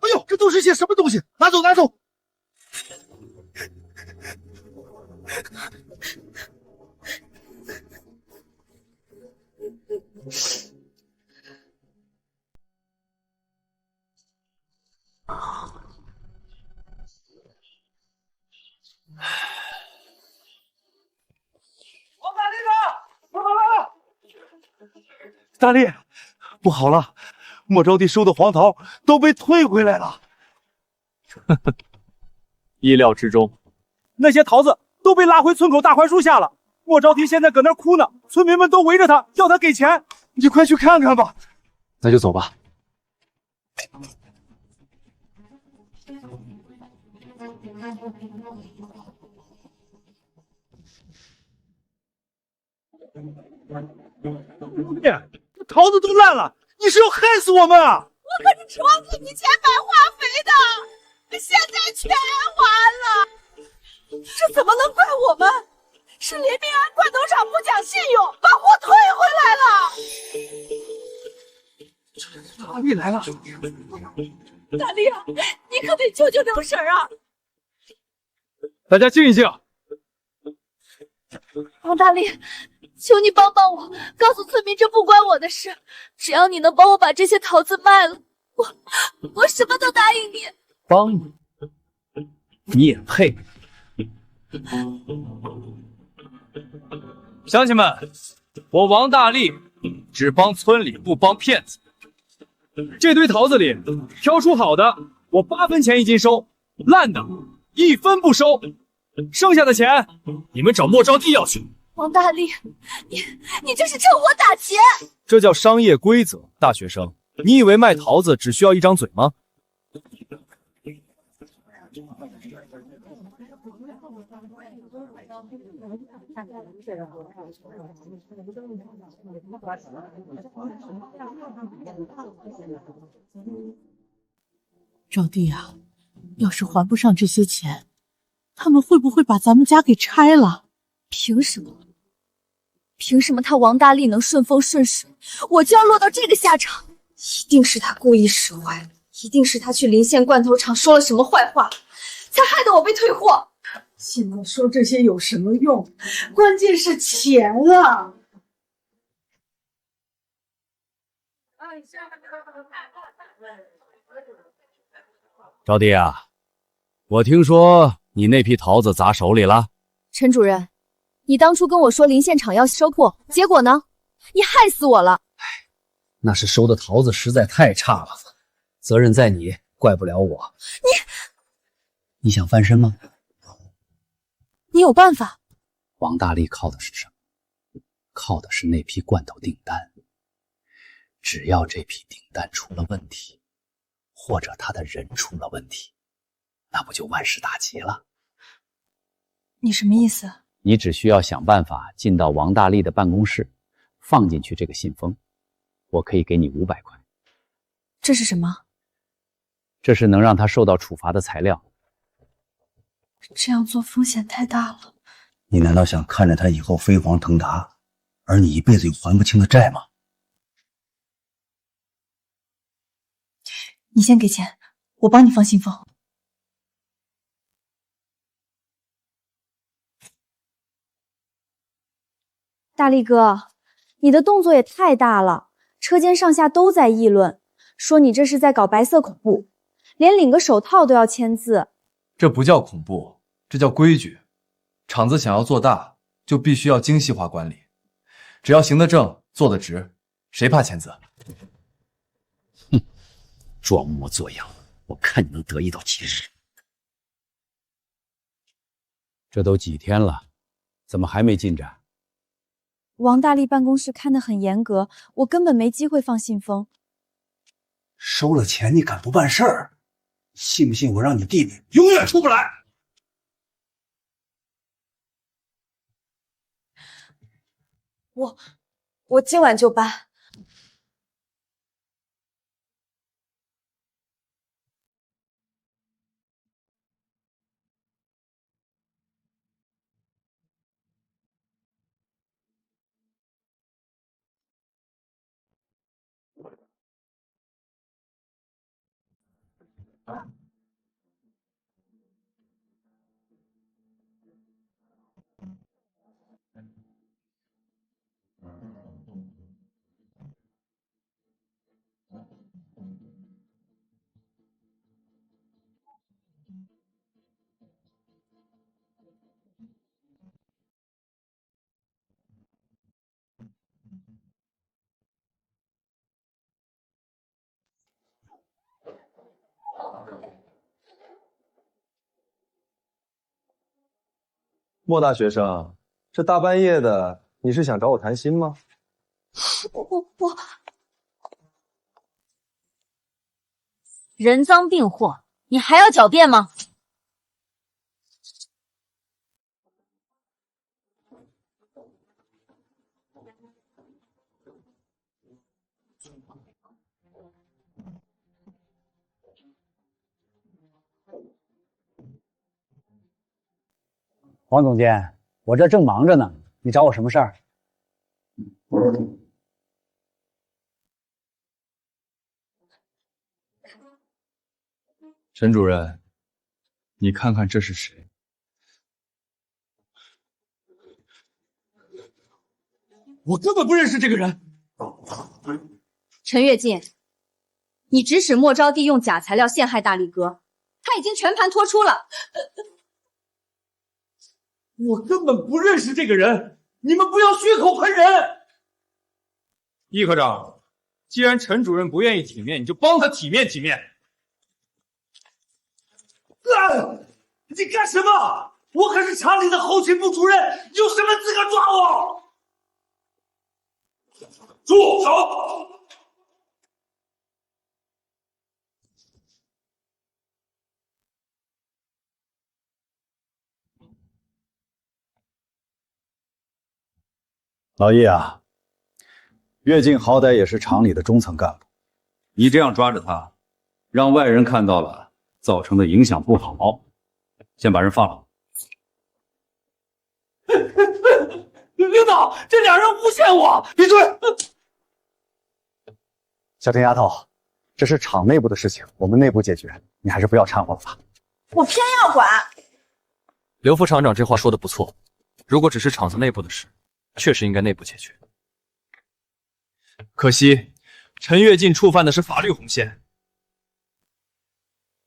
哎呦，这都是些什么东西？拿走，拿走！王大力呢？不好了！大力，不好了！莫招娣收的黄桃都被退回来了。意料之中，那些桃子都被拉回村口大槐树下了。莫招娣现在搁那儿哭呢，村民们都围着他，要他给钱。你快去看看吧。那就走吧。桃子都烂了，你是要害死我们啊！我可是指望给你钱买化肥的，现在全完了，这怎么能怪我们？是联名安罐头厂不讲信用，把货退回来了。大力来了，大力啊，你可得救救六婶啊！大家静一静。王大力，求你帮帮我，告诉村民这不关我的事。只要你能帮我把这些桃子卖了，我什么都答应你。帮你？你也配？乡亲们，我王大力只帮村里，不帮骗子。这堆桃子里挑出好的，我8分钱一斤收，烂的1分不收。剩下的钱你们找莫招娣要去。王大力，你这是趁火打劫！这叫商业规则，大学生，你以为卖桃子只需要一张嘴吗？招娣啊，要是还不上这些钱，他们会不会把咱们家给拆了？凭什么？凭什么他王大力能顺风顺水，我就要落到这个下场？一定是他故意使坏，一定是他去临县罐头厂说了什么坏话，才害得我被退货。现在说这些有什么用？关键是钱啊！招娣啊，我听说你那批桃子砸手里了。陈主任，你当初跟我说临县厂要收货，结果呢？你害死我了！那是收的桃子实在太差了，责任在你，怪不了我。你想翻身吗？你有办法？王大力靠的是什么？靠的是那批罐头订单。只要这批订单出了问题，或者他的人出了问题，那不就万事大吉了？你什么意思？你只需要想办法进到王大力的办公室，放进去这个信封，我可以给你500块。这是什么？这是能让他受到处罚的材料。这样做风险太大了。你难道想看着他以后飞黄腾达，而你一辈子有还不清的债吗？你先给钱，我帮你放信封。大力哥，你的动作也太大了，车间上下都在议论，说你这是在搞白色恐怖，连领个手套都要签字。这不叫恐怖，这叫规矩。厂子想要做大，就必须要精细化管理。只要行得正，做得直，谁怕签字？哼，装模作样，我看你能得意到几时？这都几天了，怎么还没进展？王大力办公室看得很严格，我根本没机会放信封。收了钱你敢不办事儿？信不信我让你弟弟永远出不来？我今晚就搬。莫大学生，这大半夜的，你是想找我谈心吗？我人赃并获，你还要狡辩吗？王总监，我这正忙着呢，你找我什么事儿？陈主任，你看看这是谁？我根本不认识这个人。陈跃进，你指使莫招娣用假材料陷害大力哥，他已经全盘托出了。我根本不认识这个人，你们不要血口喷人。易科长，既然陈主任不愿意体面，你就帮他体面体面。你干什么？我可是厂里的后勤部主任，有什么资格抓我？住手！老易啊，岳静好歹也是厂里的中层干部，你这样抓着他，让外人看到了，造成的影响不好。先把人放了。领导，这俩人诬陷我！闭嘴！小田丫头，这是厂内部的事情，我们内部解决，你还是不要掺和了吧。我偏要管。刘副厂长这话说的不错，如果只是厂子内部的事，确实应该内部解决。可惜，陈跃进触犯的是法律红线。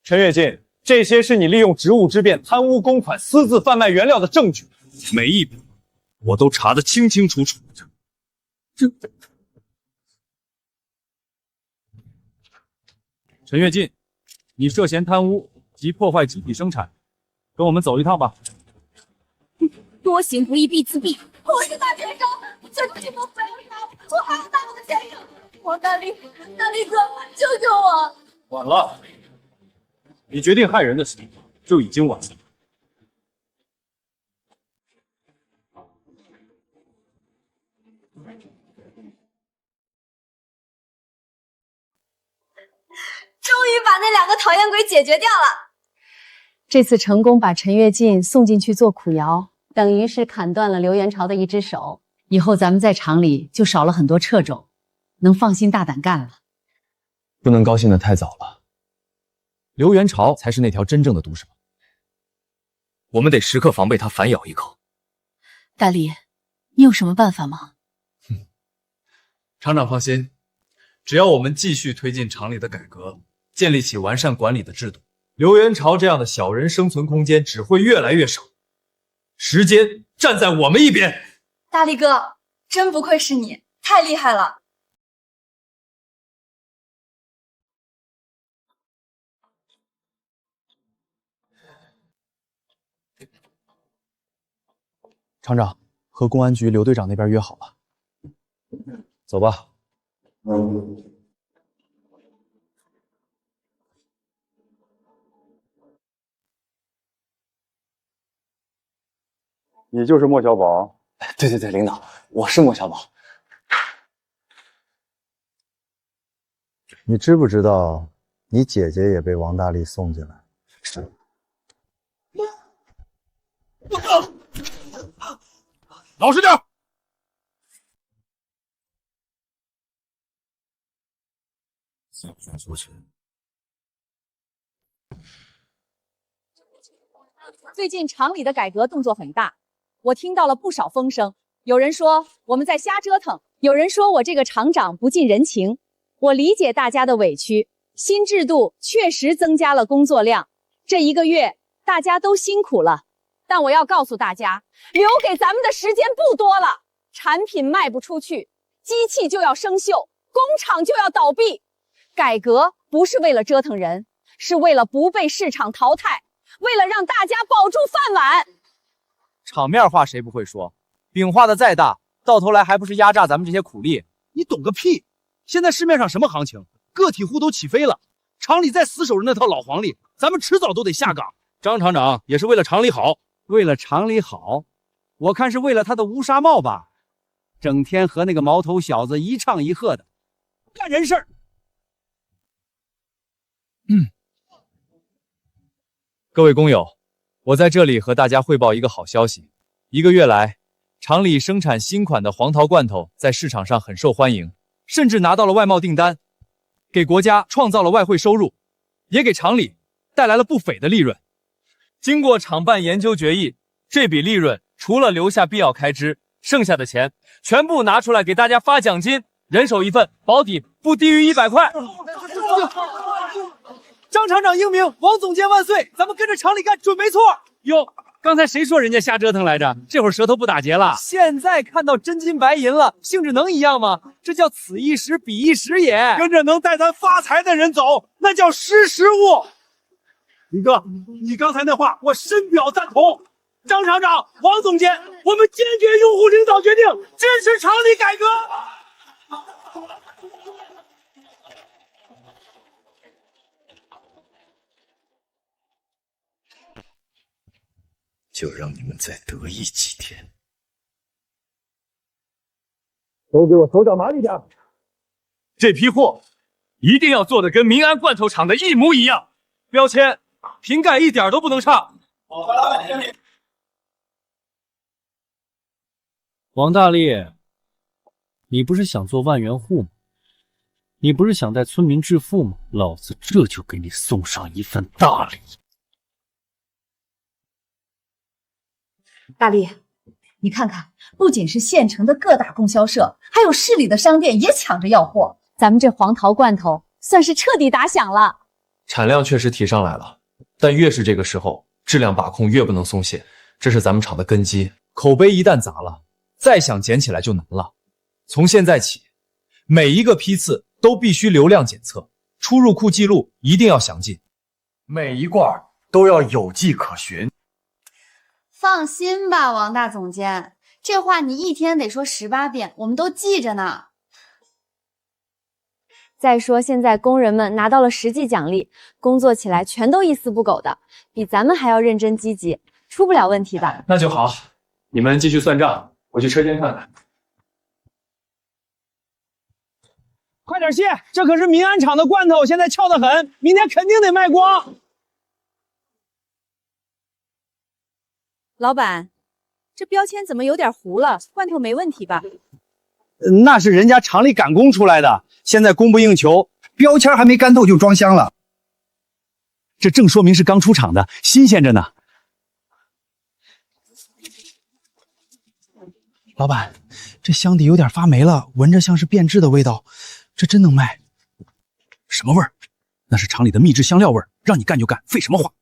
陈跃进，这些是你利用职务之便贪污公款、私自贩卖原料的证据，每一笔我都查得清清楚楚。陈跃进，你涉嫌贪污及破坏集体生产，跟我们走一趟吧。多行不义必自毙。我是大学生，求求你们不要杀我，我还要当我的先生。王大力，大力哥，救救我！晚了，你决定害人的事就已经晚了。终于把那两个讨厌鬼解决掉了。这次成功把陈跃进送进去做苦窑，等于是砍断了刘元朝的一只手。以后咱们在厂里就少了很多掣肘，能放心大胆干了。不能高兴得太早了。刘元朝才是那条真正的毒蛇，我们得时刻防备他反咬一口。大力，你有什么办法吗？厂长放心，只要我们继续推进厂里的改革，建立起完善管理的制度，刘元朝这样的小人生存空间只会越来越少。时间站在我们一边。大力哥，真不愧是你，太厉害了。厂长和公安局刘队长那边约好了，走吧。你就是莫小宝？对对对，领导，我是莫小宝。你知不知道，你姐姐也被王大力送进来？老实点！出去。最近厂里的改革动作很大，我听到了不少风声。有人说我们在瞎折腾，有人说我这个厂长不近人情。我理解大家的委屈，新制度确实增加了工作量，这1个月大家都辛苦了。但我要告诉大家，留给咱们的时间不多了，产品卖不出去，机器就要生锈，工厂就要倒闭。改革不是为了折腾人，是为了不被市场淘汰，为了让大家保住饭碗。场面话谁不会说？饼画的再大，到头来还不是压榨咱们这些苦力？你懂个屁！现在市面上什么行情？个体户都起飞了，厂里再死守着那套老黄历，咱们迟早都得下岗。张厂长也是为了厂里好，为了厂里好，我看是为了他的乌纱帽吧，整天和那个毛头小子一唱一和的，干人事儿。各位工友，我在这里和大家汇报一个好消息。1个月来，厂里生产新款的黄桃罐头在市场上很受欢迎，甚至拿到了外贸订单，给国家创造了外汇收入，也给厂里带来了不菲的利润。经过厂办研究决议，这笔利润除了留下必要开支，剩下的钱全部拿出来给大家发奖金，人手1份，保底不低于100块。张厂长英明，王总监万岁！咱们跟着厂里干准没错。哟，刚才谁说人家瞎折腾来着？这会儿舌头不打结了。现在看到真金白银了，性质能一样吗？这叫此一时彼一时也。跟着能带咱发财的人走，那叫识时务。李哥，你刚才那话我深表赞同。张厂长、王总监，我们坚决拥护领导决定，支持厂里改革。就让你们再得意几天。都给我手脚麻利点！这批货一定要做的跟民安罐头厂的一模一样，标签、瓶盖一点都不能差。王大力，你不是想做万元户吗？你不是想带村民致富吗？老子这就给你送上一份大礼。大力，你看看，不仅是县城的各大供销社，还有市里的商店也抢着要货。咱们这黄桃罐头算是彻底打响了。产量确实提上来了，但越是这个时候，质量把控越不能松懈，这是咱们厂的根基。口碑一旦砸了，再想捡起来就难了。从现在起，每一个批次都必须流量检测，出入库记录一定要详尽，每一罐都要有迹可循。放心吧，王大总监，这话你一天得说18遍，我们都记着呢。再说现在工人们拿到了实际奖励，工作起来全都一丝不苟的，比咱们还要认真积极，出不了问题的。那就好，你们继续算账，我去车间看看。快点卸！这可是民安厂的罐头，现在翘得很，明天肯定得卖光。老板，这标签怎么有点糊了？罐头没问题吧？那是人家厂里赶工出来的，现在供不应求，标签还没干透就装箱了。这正说明是刚出厂的，新鲜着呢。老板，这箱底有点发霉了，闻着像是变质的味道，这真能卖？什么味儿？那是厂里的秘制香料味儿，让你干就干，废什么话？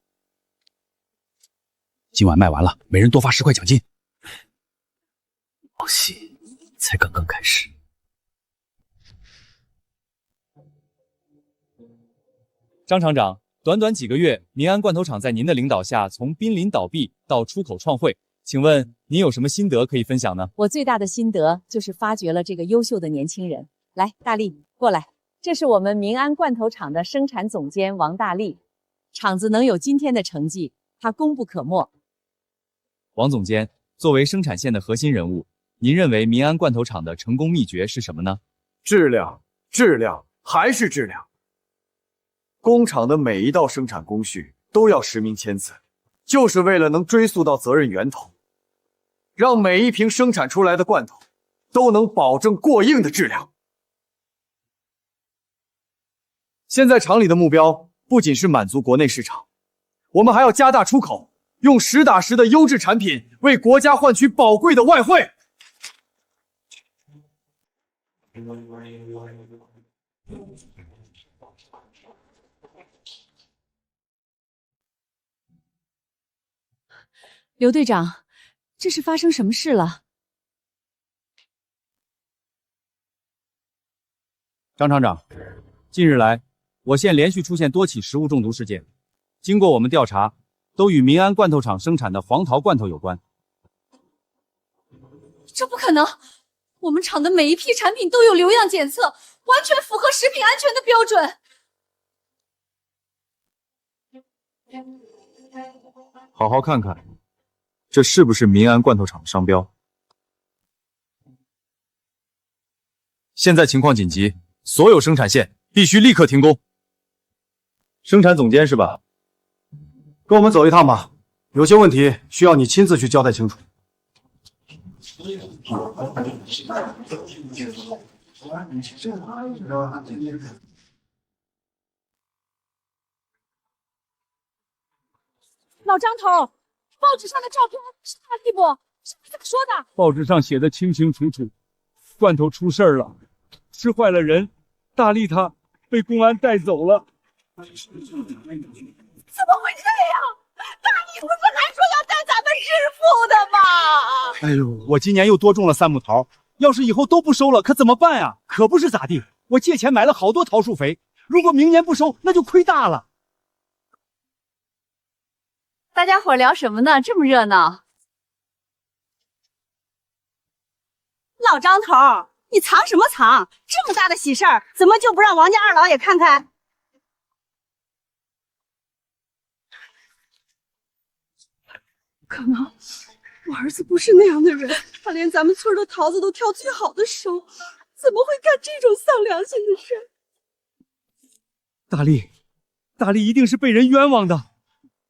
今晚卖完了，每人多发10块奖金。好戏才刚刚开始。张厂长，短短几个月，民安罐头厂在您的领导下，从濒临倒闭到出口创汇，请问您有什么心得可以分享呢？我最大的心得就是发掘了这个优秀的年轻人。来，大力过来，这是我们民安罐头厂的生产总监王大力。厂子能有今天的成绩，他功不可没。王总监，作为生产线的核心人物，您认为民安罐头厂的成功秘诀是什么呢？质量，质量，还是质量。工厂的每一道生产工序都要实名签字，就是为了能追溯到责任源头，让每一瓶生产出来的罐头都能保证过硬的质量。现在厂里的目标不仅是满足国内市场，我们还要加大出口，用实打实的优质产品为国家换取宝贵的外汇。刘队长，这是发生什么事了？张厂长，近日来，我县连续出现多起食物中毒事件，经过我们调查，都与民安罐头厂生产的黄桃罐头有关。这不可能！我们厂的每一批产品都有流样检测，完全符合食品安全的标准。好好看看，这是不是民安罐头厂的商标？现在情况紧急，所有生产线必须立刻停工。生产总监是吧？跟我们走一趟吧，有些问题需要你亲自去交代清楚。老张头，报纸上的照片是大力不？是你怎么说的？报纸上写的清清楚楚，罐头出事了，吃坏了人，大力他被公安带走了。怎么会这样？大力不是还说要带咱们致富的吗？哎呦，我今年又多种了3亩桃，要是以后都不收了，可怎么办呀？可不是咋地，我借钱买了好多桃树肥，如果明年不收，那就亏大了。大家伙聊什么呢？这么热闹。老张头，你藏什么藏？这么大的喜事儿，怎么就不让王家二老也看看？可能我儿子不是那样的人，他连咱们村的桃子都挑最好的收，怎么会干这种丧良心的事？大力一定是被人冤枉的。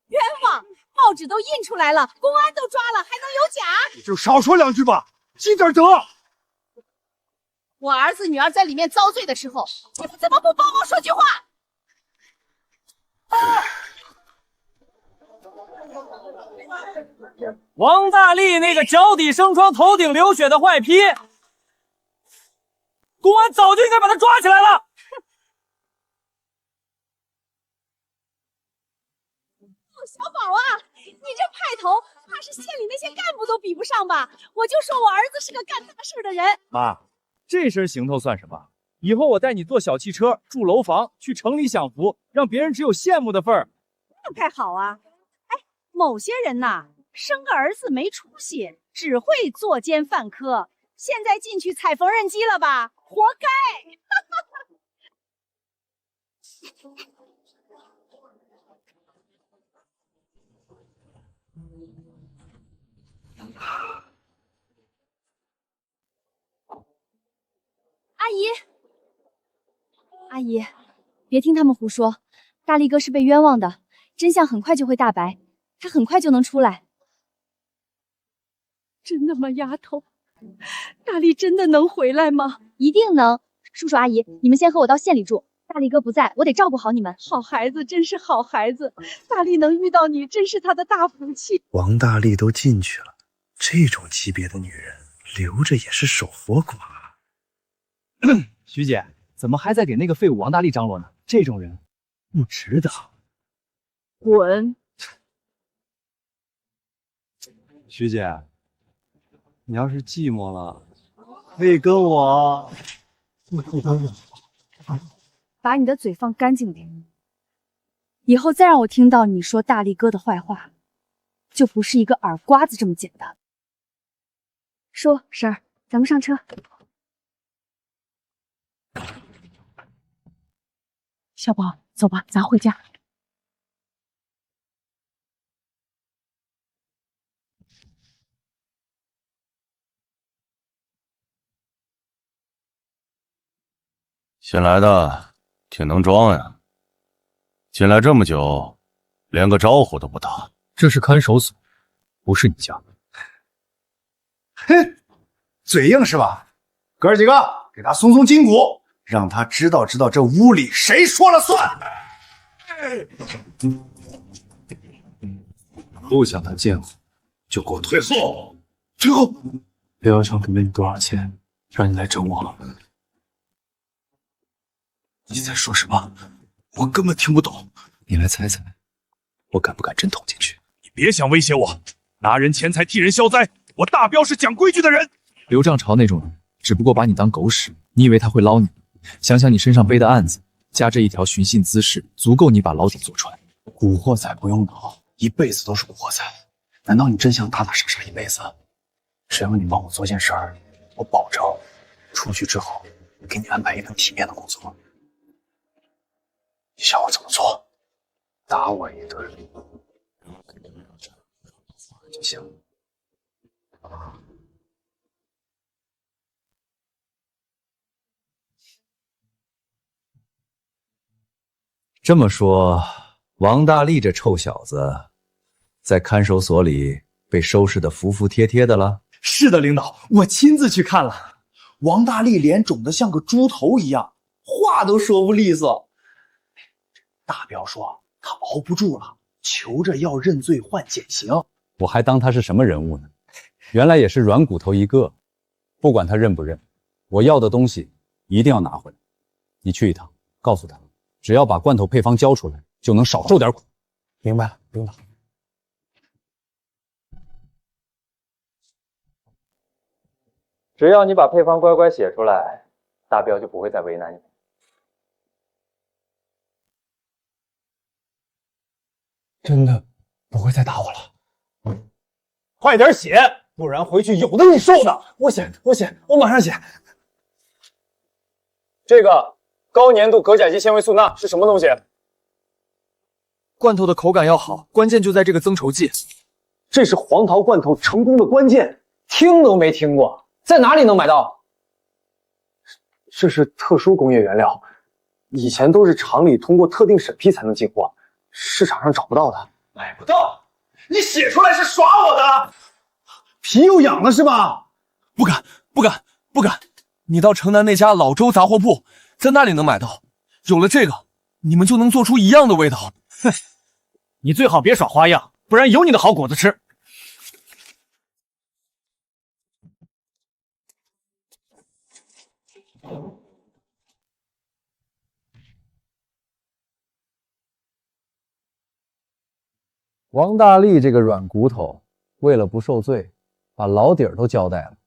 冤枉！报纸都印出来了，公安都抓了，还能有假？你就少说2句吧，积点德。我儿子女儿在里面遭罪的时候，你们怎么不帮忙说句话？王大力那个脚底生疮、头顶流血的坏批，公安早就应该把他抓起来了。小宝啊，你这派头，怕是县里那些干部都比不上吧？我就说我儿子是个干大事的人。妈，这身行头算什么？以后我带你坐小汽车、住楼房、去城里享福，让别人只有羡慕的份儿。那该好啊！哎，某些人呐，生个儿子没出息，只会作奸犯科，现在进去踩缝纫机了吧？活该！阿姨，姨，别听他们胡说，大力哥是被冤枉的，真相很快就会大白，他很快就能出来。真的吗，丫头？大力真的能回来吗？一定能。叔叔阿姨，你们先和我到县里住，大力哥不在，我得照顾好你们。好孩子，真是好孩子，大力能遇到你，真是他的大福气。王大力都进去了，这种级别的女人留着也是守活寡。徐姐，怎么还在给那个废物王大力张罗呢？这种人不值得。滚！徐姐，你要是寂寞了，可以跟我。把你的嘴放干净点，以后再让我听到你说大力哥的坏话，就不是一个耳刮子这么简单。说，婶儿，咱们上车。小宝，走吧，咱回家。新来的挺能装呀，进来这么久，连个招呼都不打。这是看守所，不是你家。哼，嘴硬是吧？哥儿几个，给他松松筋骨，让他知道这屋里谁说了算。不想他见我，就给我退后！退后！刘耀强给了你多少钱，让你来整我？你在说什么？我根本听不懂。你来猜猜，我敢不敢真捅进去？你别想威胁我，拿人钱财替人消灾，我大彪是讲规矩的人。刘涨潮那种人，只不过把你当狗屎，你以为他会捞你？想想你身上背的案子，加这一条寻衅滋事，足够你把牢底坐穿。古惑仔不用脑，一辈子都是古惑仔。难道你真想打打杀杀一辈子？只要你帮我做件事儿，我保证出去之后给你安排一份体面的工作。你想我怎么做？打我一顿就行。这么说，王大力这臭小子，在看守所里被收拾得服服帖帖的了？是的，领导，我亲自去看了。王大力脸肿得像个猪头一样，话都说不利索。大彪说他熬不住了，求着要认罪换减刑。我还当他是什么人物呢？原来也是软骨头一个。不管他认不认，我要的东西一定要拿回来。你去一趟，告诉他，只要把罐头配方交出来，就能少受点苦。明白了，领导。只要你把配方乖乖写出来，大彪就不会再为难你。真的不会再打我了。快点写，不然回去有的你受的。我写，我马上写。这个高粘度可甲基纤维素钠是什么东西？罐头的口感要好，关键就在这个增稠剂。这是黄桃罐头成功的关键，听都没听过，在哪里能买到？这是特殊工业原料，以前都是厂里通过特定审批才能进货，市场上找不到的。买不到？你写出来是耍我的？皮又痒了是吧？不敢。你到城南那家老周杂货铺，在那里能买到。有了这个，你们就能做出一样的味道。哼，你最好别耍花样，不然有你的好果子吃。王大力这个软骨头，为了不受罪，把老底儿都交代了。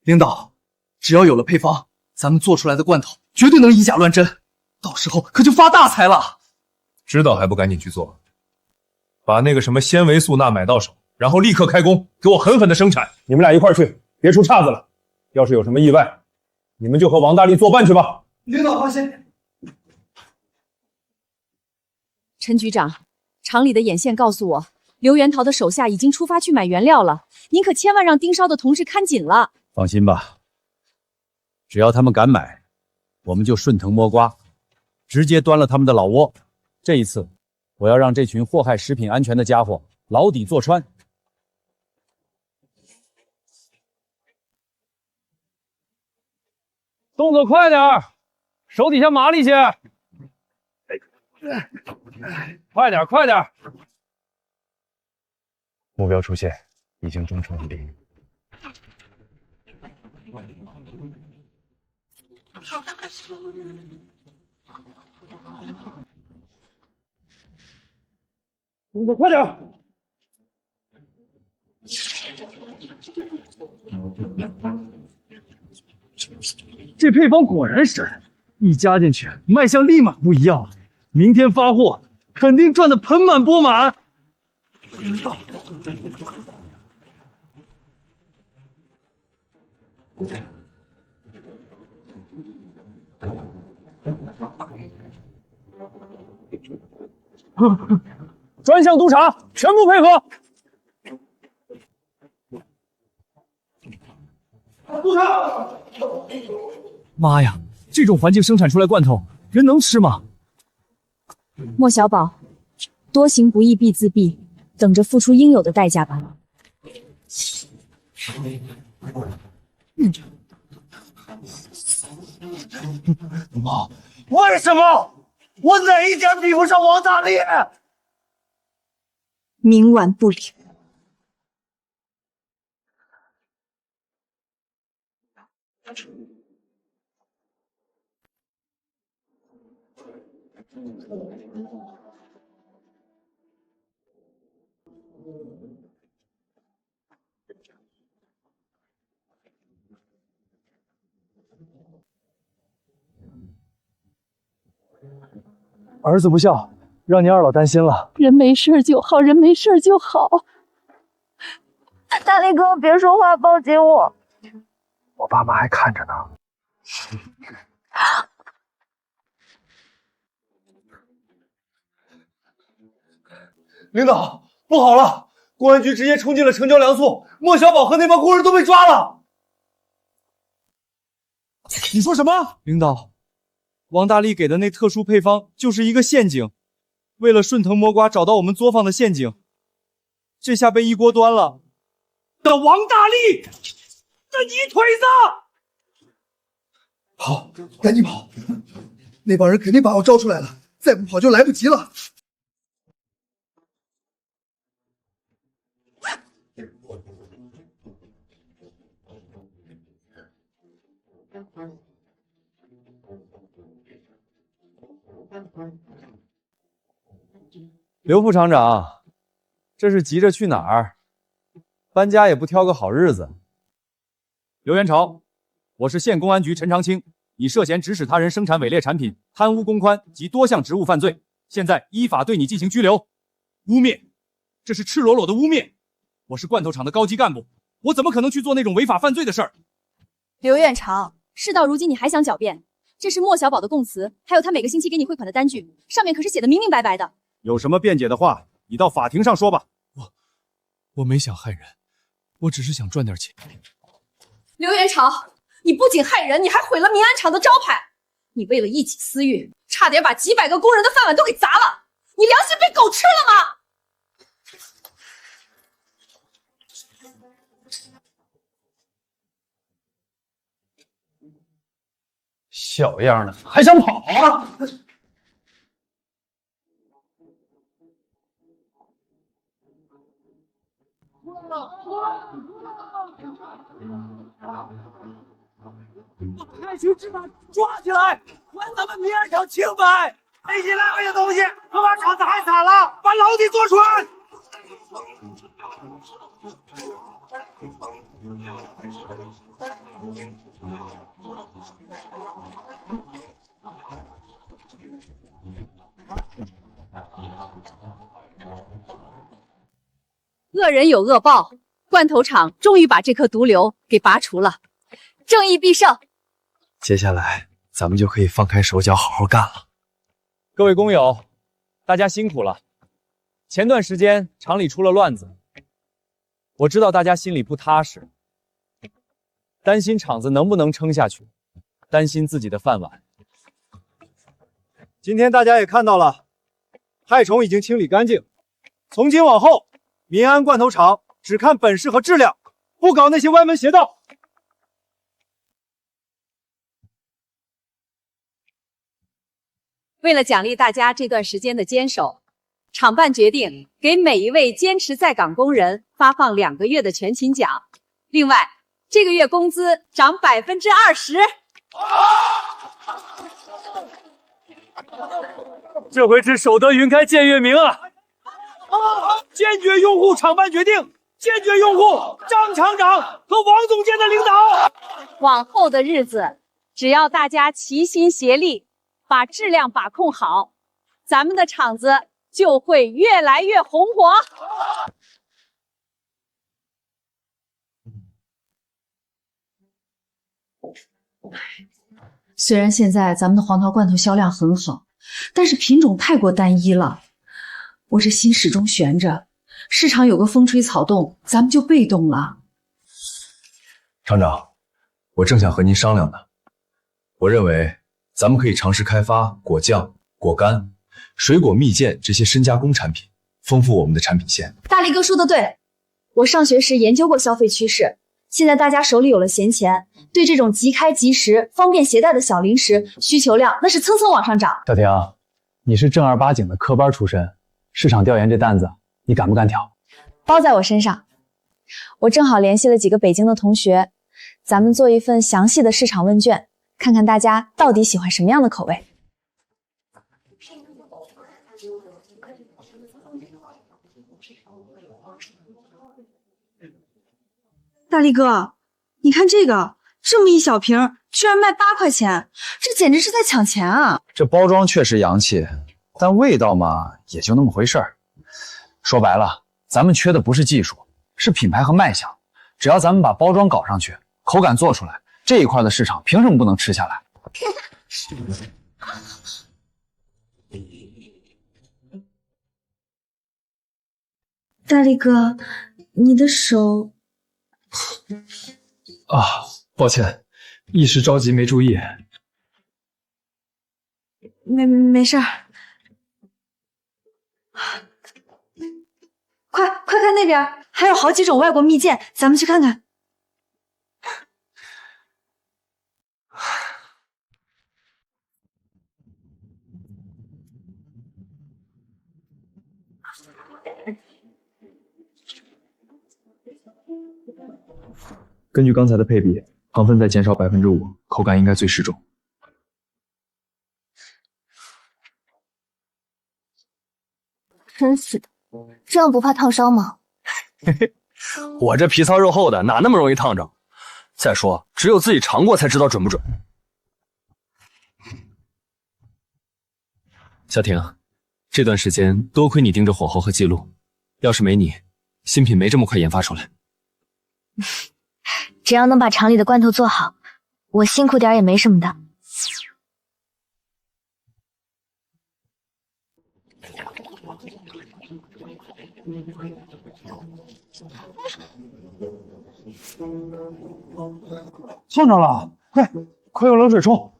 领导，只要有了配方，咱们做出来的罐头绝对能以假乱真，到时候可就发大财了。知道还不赶紧去做？把那个什么纤维素钠买到手，然后立刻开工，给我狠狠的生产。你们俩一块儿去，别出岔子了。要是有什么意外，你们就和王大力作伴去吧。领导放心。陈局长，厂里的眼线告诉我，刘元桃的手下已经出发去买原料了，您可千万让盯梢的同事看紧了。放心吧，只要他们敢买，我们就顺藤摸瓜，直接端了他们的老窝。这一次，我要让这群祸害食品安全的家伙牢底坐穿。动作快点儿，手底下麻利些。快点，快点！目标出现，已经忠诚完毕。动作快点！这配方果然神，一加进去，卖相立马不一样了。明天发货，肯定赚得盆满钵满。专项督查，全部配合。督查！妈呀，这种环境生产出来罐头，人能吃吗？莫小宝，多行不义必自毙，等着付出应有的代价吧。妈，为什么我哪一点比不上王大力？冥顽不灵。儿子不孝，让您二老担心了。人没事就好，人没事就好。大力哥，别说话，抱紧我。我爸妈还看着呢。领导，不好了！公安局直接冲进了城郊粮宿，莫小宝和那帮工人都被抓了。你说什么？领导，王大力给的那特殊配方就是一个陷阱，为了顺藤摸瓜找到我们作坊的陷阱，这下被一锅端了。的王大力，这泥腿子！跑，赶紧跑！那帮人肯定把我招出来了，再不跑就来不及了。刘副厂长，这是急着去哪儿？搬家也不挑个好日子。刘元朝，我是县公安局陈长青，你涉嫌指使他人生产伪劣产品、贪污公宽及多项职务犯罪，现在依法对你进行拘留。污蔑，这是赤裸裸的污蔑！我是罐头厂的高级干部，我怎么可能去做那种违法犯罪的事儿？刘院长，事到如今你还想狡辩？这是莫小宝的供词，还有他每个星期给你汇款的单据，上面可是写的明明白白的。有什么辩解的话，你到法庭上说吧。我没想害人，我只是想赚点钱。刘元朝，你不仅害人，你还毁了民安厂的招牌。你为了一己私欲，差点把几百个工人的饭碗都给砸了。你良心被狗吃了吗？小样的，还想跑啊！派去执法，抓起来，还咱们民安厂清白！那些浪费的东西，可把厂子害惨了，把牢底坐穿！恶人有恶报，罐头厂终于把这颗毒瘤给拔除了，正义必胜。接下来咱们就可以放开手脚，好好干了。各位工友，大家辛苦了。前段时间厂里出了乱子，我知道大家心里不踏实，担心厂子能不能撑下去，担心自己的饭碗今天大家也看到了，害虫已经清理干净。从今往后，民安罐头厂只看本事和质量，不搞那些歪门邪道。为了奖励大家这段时间的坚守，厂办决定给每一位坚持在岗工人发放2个月的全勤奖。另外，这个月工资涨20%。这回是守得云开见月明啊！坚决拥护厂办决定，坚决拥护张厂长和王总监的领导。往后的日子，只要大家齐心协力，把质量把控好，咱们的厂子就会越来越红火。虽然现在咱们的黄桃罐头销量很好，但是品种太过单一了。我这心始终悬着，市场有个风吹草动，咱们就被动了。厂长，我正想和您商量呢。我认为咱们可以尝试开发果酱、果干、水果蜜饯这些深加工产品，丰富我们的产品线。大力哥说的对，我上学时研究过消费趋势，现在大家手里有了闲钱，对这种即开即食、方便携带的小零食需求量那是蹭蹭往上涨。小婷，你是正儿八经的科班出身，市场调研这担子你敢不敢挑？包在我身上。我正好联系了几个北京的同学，咱们做一份详细的市场问卷，看看大家到底喜欢什么样的口味。大力哥，你看这个，这么一小瓶，居然卖8块钱，这简直是在抢钱啊！这包装确实洋气，但味道嘛，也就那么回事儿。说白了，咱们缺的不是技术，是品牌和卖相。只要咱们把包装搞上去，口感做出来，这一块的市场凭什么不能吃下来？大力哥，你的手……啊，抱歉，一时着急没注意。没事儿。快看那边，还有好几种外国蜜饯，咱们去看看。根据刚才的配比，糖分再减少5%，口感应该最适中。真是的，这样不怕烫伤吗？嘿嘿，我这皮糙肉厚的，哪那么容易烫着？再说，只有自己尝过才知道准不准。小婷，这段时间多亏你盯着火候和记录，要是没你，新品没这么快研发出来。只要能把厂里的罐头做好，我辛苦点也没什么的。碰着了，快用冷水冲！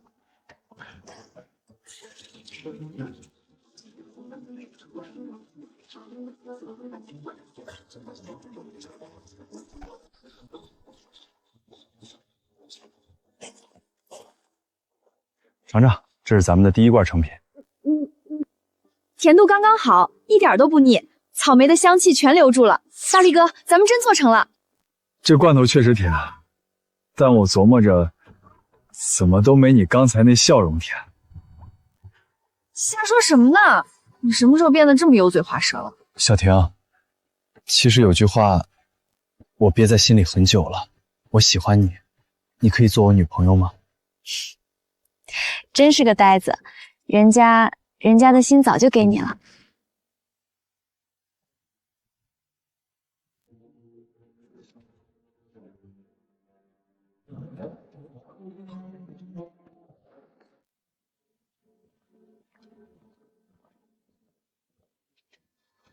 尝尝，这是咱们的第一罐成品。甜度刚刚好，一点都不腻，草莓的香气全留住了。大力哥，咱们真做成了。这罐头确实甜，但我琢磨着，怎么都没你刚才那笑容甜。瞎说什么呢？你什么时候变得这么油嘴滑舌了？小婷，其实有句话，我憋在心里很久了。我喜欢你，你可以做我女朋友吗？真是个呆子，人家的心早就给你了。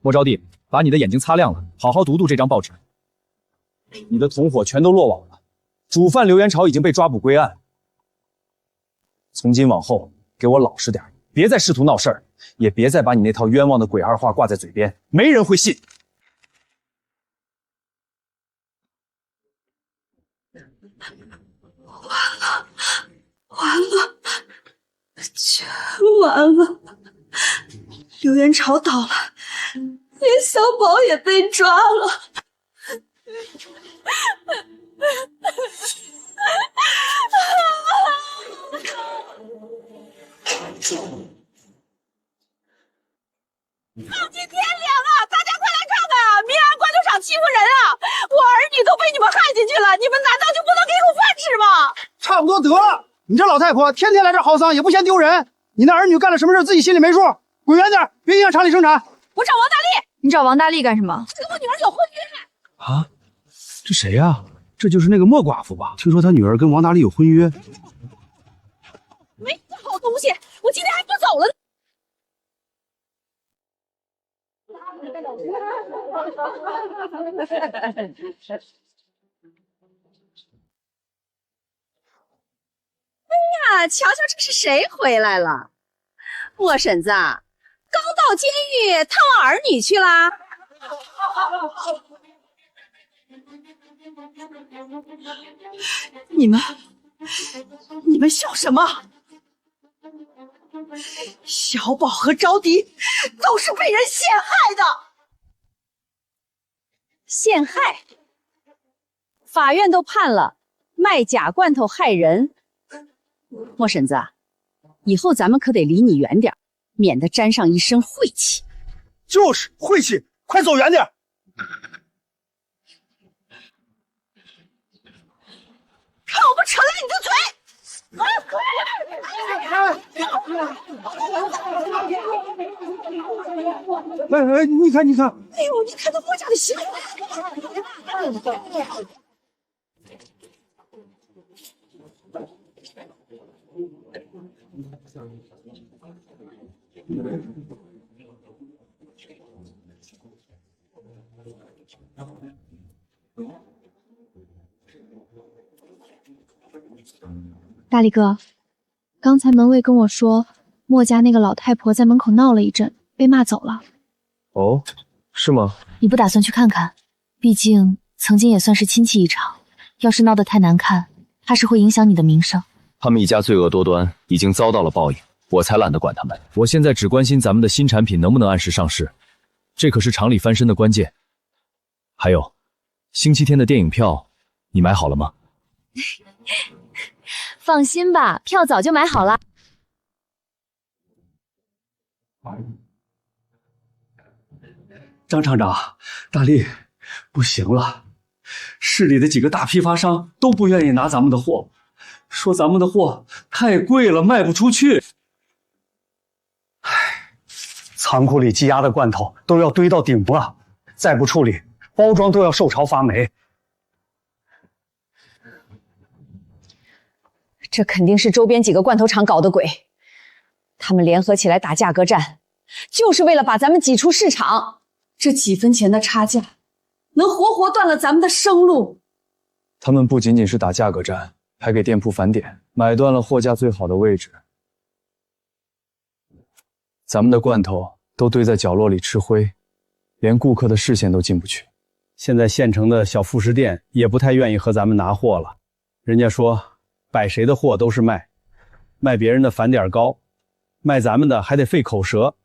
莫招娣，把你的眼睛擦亮了，好好读读这张报纸。你的同伙全都落网了，主犯刘元朝已经被抓捕归案。从今往后，给我老实点，别再试图闹事儿，也别再把你那套冤枉的鬼二话挂在嘴边，没人会信。完了，全完了！刘元朝倒了，连小宝也被抓了。丧尽天良啊！大家快来看看啊！明安罐头厂欺负人啊！我儿女都被你们害进去了，你们难道就不能给口饭吃吗？差不多得了，你这老太婆天天来这嚎丧，也不嫌丢人。你那儿女干了什么事，自己心里没数，滚远点，别影响厂里生产。我找王大力，你找王大力干什么？他跟我女儿有婚约。啊，这谁呀？这就是那个莫寡妇吧？听说她女儿跟王大力有婚约。没这好东西，我今天还不走了呢。哎呀，瞧瞧这是谁回来了？莫婶子，刚到监狱探望儿女去啦？你们笑什么？小宝和招娣都是被人陷害的。陷害？法院都判了，卖假罐头害人。莫婶子，以后咱们可得离你远点，免得沾上一身晦气。就是晦气，快走远点！看我不扯烂你的嘴！哎，你看，哎呦，你看他莫家的媳妇！大力哥，刚才门卫跟我说，莫家那个老太婆在门口闹了一阵，被骂走了。哦，是吗？你不打算去看看？毕竟曾经也算是亲戚一场，要是闹得太难看，怕是会影响你的名声。他们一家罪恶多端，已经遭到了报应，我才懒得管他们。我现在只关心咱们的新产品能不能按时上市，这可是厂里翻身的关键。还有，星期天的电影票，你买好了吗？放心吧，票早就买好了。张厂长，大力，不行了，市里的几个大批发商都不愿意拿咱们的货，说咱们的货太贵了，卖不出去。唉，仓库里积压的罐头都要堆到顶了，再不处理，包装都要受潮发霉。这肯定是周边几个罐头厂搞的鬼，他们联合起来打价格战，就是为了把咱们挤出市场。这几分钱的差价，能活活断了咱们的生路。他们不仅仅是打价格战，还给店铺返点，买断了货架最好的位置。咱们的罐头都堆在角落里吃灰，连顾客的视线都进不去。现在县城的小副食店也不太愿意和咱们拿货了，人家说摆谁的货都是卖，卖别人的返点高，卖咱们的还得费口舌。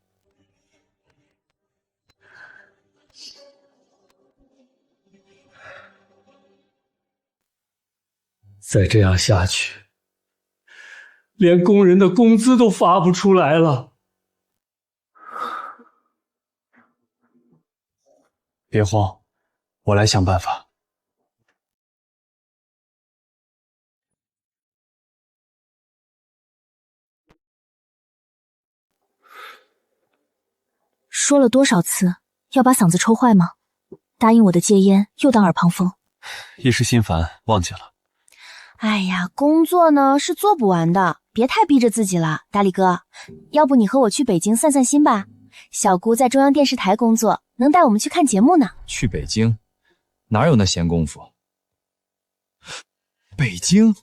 再这样下去，连工人的工资都发不出来了。别慌，我来想办法。说了多少次要把嗓子抽坏吗？答应我的戒烟又当耳旁风。一时心烦，忘记了。哎呀，工作呢是做不完的，别太逼着自己了。大力哥，要不你和我去北京散散心吧？小姑在中央电视台工作，能带我们去看节目呢。去北京？哪有那闲工夫？北京？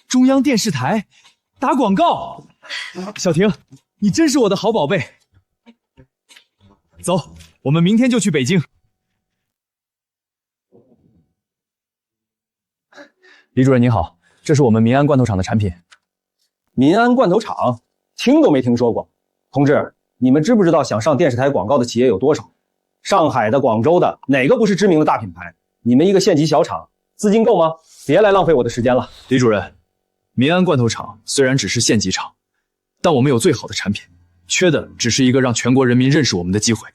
中央电视台打广告？小婷，你真是我的好宝贝。走，我们明天就去北京。李主任您好，这是我们民安罐头厂的产品。民安罐头厂，听都没听说过。同志，你们知不知道想上电视台广告的企业有多少？上海的、广州的，哪个不是知名的大品牌？你们一个县级小厂，资金够吗？别来浪费我的时间了。李主任，民安罐头厂虽然只是县级厂，但我们有最好的产品，缺的只是一个让全国人民认识我们的机会。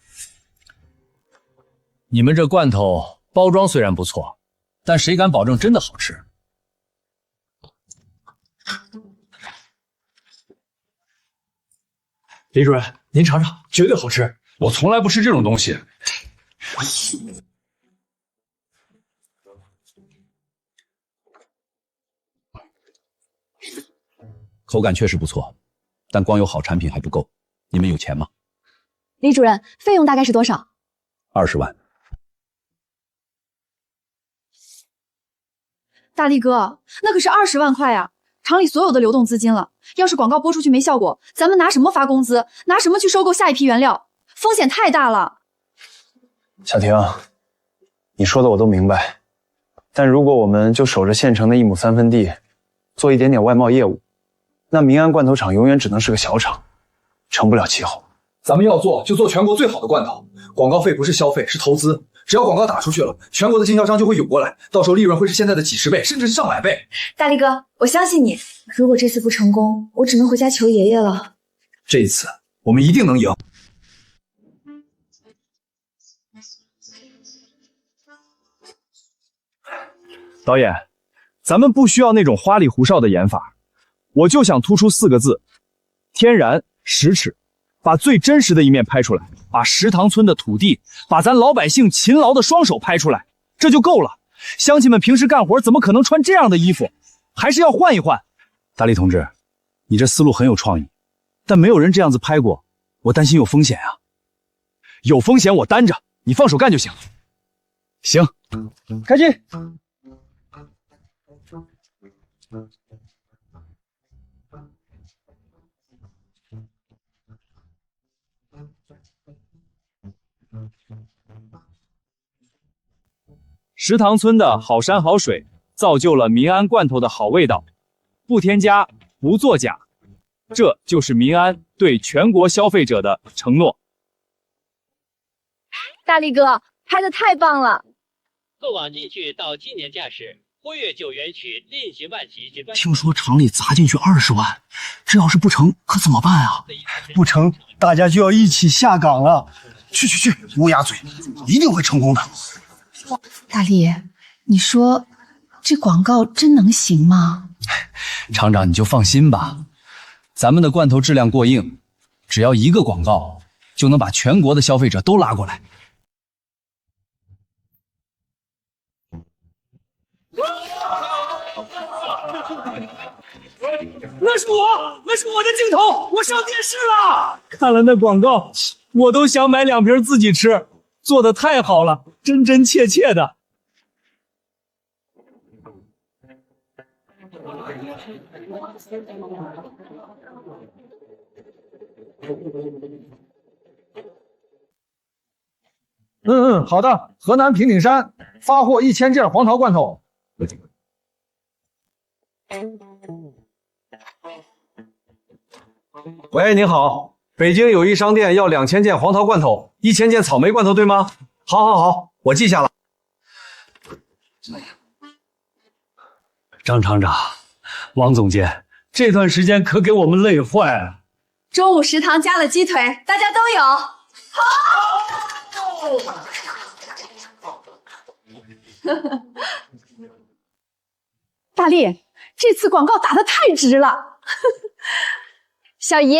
你们这罐头包装虽然不错，但谁敢保证真的好吃？李主任，您尝尝，绝对好吃。我从来不吃这种东西。口感确实不错，但光有好产品还不够。你们有钱吗李主任，费用大概是多少？20万。大力哥，那可是20万块呀！厂里所有的流动资金了，要是广告播出去没效果，咱们拿什么发工资？拿什么去收购下一批原料？风险太大了。小婷，你说的我都明白，但如果我们就守着县城的1亩3分地，做一点点外贸业务，那民安罐头厂永远只能是个小厂，成不了气候。咱们要做就做全国最好的罐头，广告费不是消费，是投资。只要广告打出去了，全国的经销商就会涌过来，到时候利润会是现在的几10倍，甚至是上100倍。大力哥，我相信你。如果这次不成功，我只能回家求爷爷了。这一次我们一定能赢。导演，咱们不需要那种花里胡哨的演法，我就想突出4个字：天然、实尺，把最真实的一面拍出来，把石塘村的土地，把咱老百姓勤劳的双手拍出来，这就够了。乡亲们平时干活怎么可能穿这样的衣服？还是要换一换。大力同志，你这思路很有创意，但没有人这样子拍过，我担心有风险啊。有风险我担着，你放手干就行。行，开机。石塘村的好山好水，造就了民安罐头的好味道，不添加，不作假，这就是民安对全国消费者的承诺。大力哥，拍的太棒了！过往继续到今年驾驶，活跃救援区另行办起决断。听说厂里砸进去20万，这要是不成，可怎么办啊？不成，大家就要一起下岗了。去，乌鸦嘴，一定会成功的。大力，你说这广告真能行吗？厂长你就放心吧，咱们的罐头质量过硬，只要一个广告就能把全国的消费者都拉过来。那是我的镜头，我上电视了。看了那广告，我都想买2瓶自己吃，做的太好了，真真切切的。好的。河南平顶山发货1000件黄桃罐头。喂，您好，北京友谊商店要2000件黄桃罐头，1000件草莓罐头，对吗？好，我记下了。张厂长，王总监，这段时间可给我们累坏了。中午食堂加了鸡腿，大家都有。好。大力，这次广告打得太值了。小姨，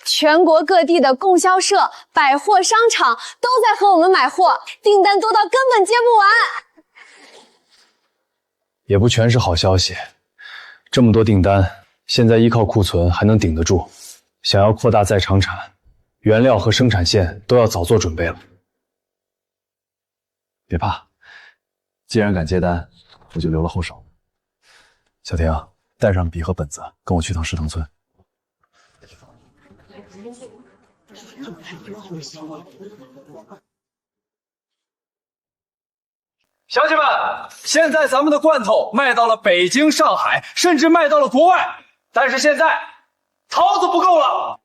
全国各地的供销社、百货商场都在和我们买货，订单多到根本接不完。也不全是好消息，这么多订单，现在依靠库存还能顶得住，想要扩大在厂产，原料和生产线都要早做准备了。别怕，既然敢接单，我就留了后手。小婷，带上笔和本子，跟我去趟石塘村。乡亲们，现在咱们的罐头卖到了北京、上海，甚至卖到了国外，但是现在桃子不够了。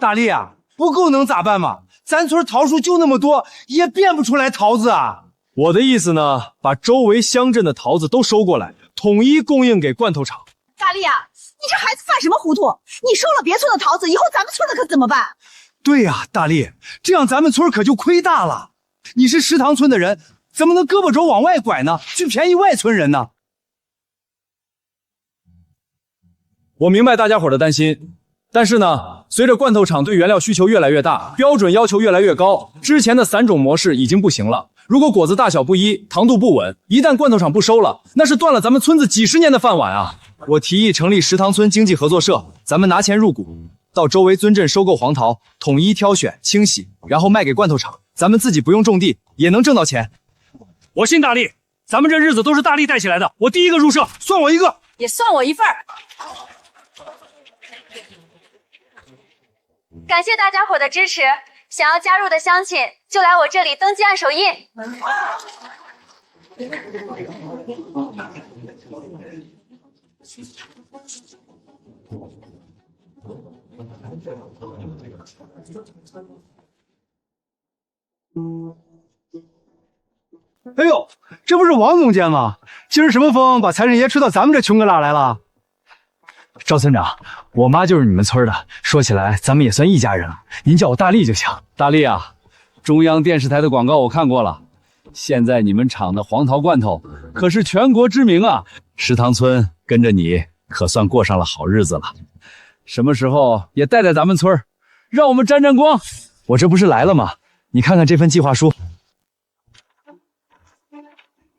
大力啊，不够能咋办嘛？咱村桃树就那么多，也变不出来桃子啊。我的意思呢，把周围乡镇的桃子都收过来，统一供应给罐头厂。大力啊，你这孩子犯什么糊涂？你收了别村的桃子，以后咱们村的可怎么办？对呀，大力，这样咱们村可就亏大了。你是石塘村的人，怎么能胳膊肘往外拐呢？去便宜外村人呢？我明白大家伙的担心，但是呢，随着罐头厂对原料需求越来越大，标准要求越来越高，之前的散种模式已经不行了。如果果子大小不一，糖度不稳，一旦罐头厂不收了，那是断了咱们村子几十年的饭碗啊！我提议成立石塘村经济合作社，咱们拿钱入股，到周围村镇收购黄桃，统一挑选、清洗，然后卖给罐头厂，咱们自己不用种地，也能挣到钱。我信大力，咱们这日子都是大力带起来的，我第一个入社，算我一个，也算我一份儿。感谢大家伙的支持，想要加入的乡亲就来我这里登记按手印。哎呦，这不是王总监吗？今儿什么风把财神爷吹到咱们这穷旮旯来了？赵村长，我妈就是你们村的，说起来咱们也算一家人了，您叫我大力就行。大力啊，中央电视台的广告我看过了，现在你们厂的黄桃罐头可是全国知名啊，石塘村跟着你可算过上了好日子了。什么时候也带带咱们村，让我们沾沾光。我这不是来了吗？你看看这份计划书，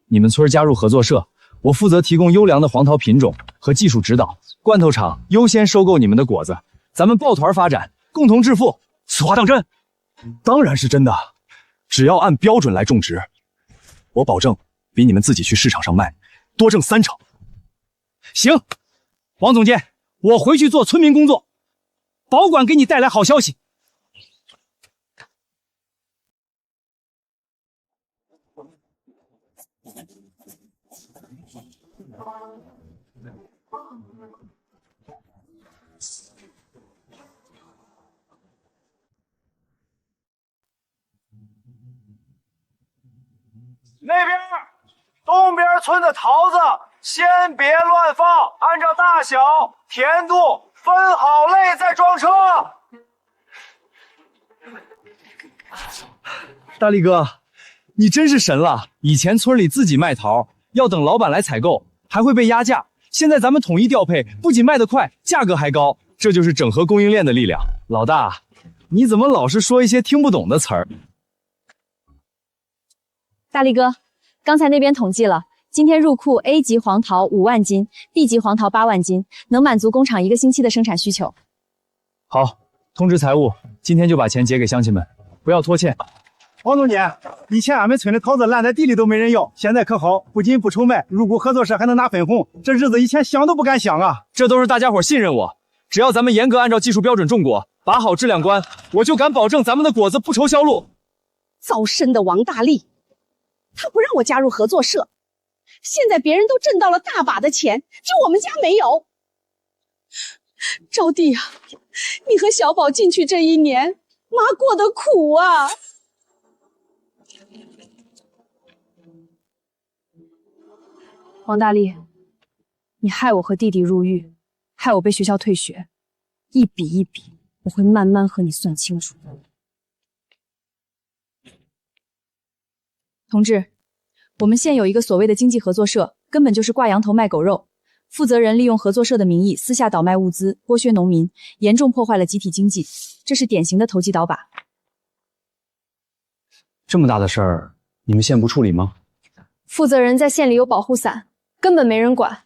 你们村加入合作社，我负责提供优良的黄桃品种和技术指导，罐头厂优先收购你们的果子，咱们抱团发展，共同致富。此话当真？当然是真的，只要按标准来种植，我保证比你们自己去市场上卖多挣30%。行，王总监，我回去做村民工作，保管给你带来好消息。那边东边村的桃子先别乱放，按照大小、甜度分好类再装车。大力哥，你真是神了！以前村里自己卖桃，要等老板来采购，还会被压价。现在咱们统一调配，不仅卖得快，价格还高，这就是整合供应链的力量。老大，你怎么老是说一些听不懂的词儿？大力哥，刚才那边统计了，今天入库 A 级黄桃5万斤 ，B 级黄桃8万斤，能满足工厂1个星期的生产需求。好，通知财务，今天就把钱结给乡亲们，不要拖欠。王总监，以前俺们村的桃子烂在地里都没人要，现在可好，不仅不愁卖，入股合作社还能拿分红，这日子以前想都不敢想啊！这都是大家伙信任我，只要咱们严格按照技术标准种果，把好质量关，我就敢保证咱们的果子不愁销路。糟身的王大力，他不让我加入合作社，现在别人都挣到了大把的钱，就我们家没有。招娣啊，你和小宝进去这1年，妈过得苦啊！王大力，你害我和弟弟入狱，害我被学校退学，一笔一笔，我会慢慢和你算清楚。同志，我们现有一个所谓的经济合作社，根本就是挂羊头卖狗肉。负责人利用合作社的名义私下倒卖物资，剥削农民，严重破坏了集体经济，这是典型的投机倒把。这么大的事儿，你们县不处理吗？负责人在县里有保护伞，根本没人管。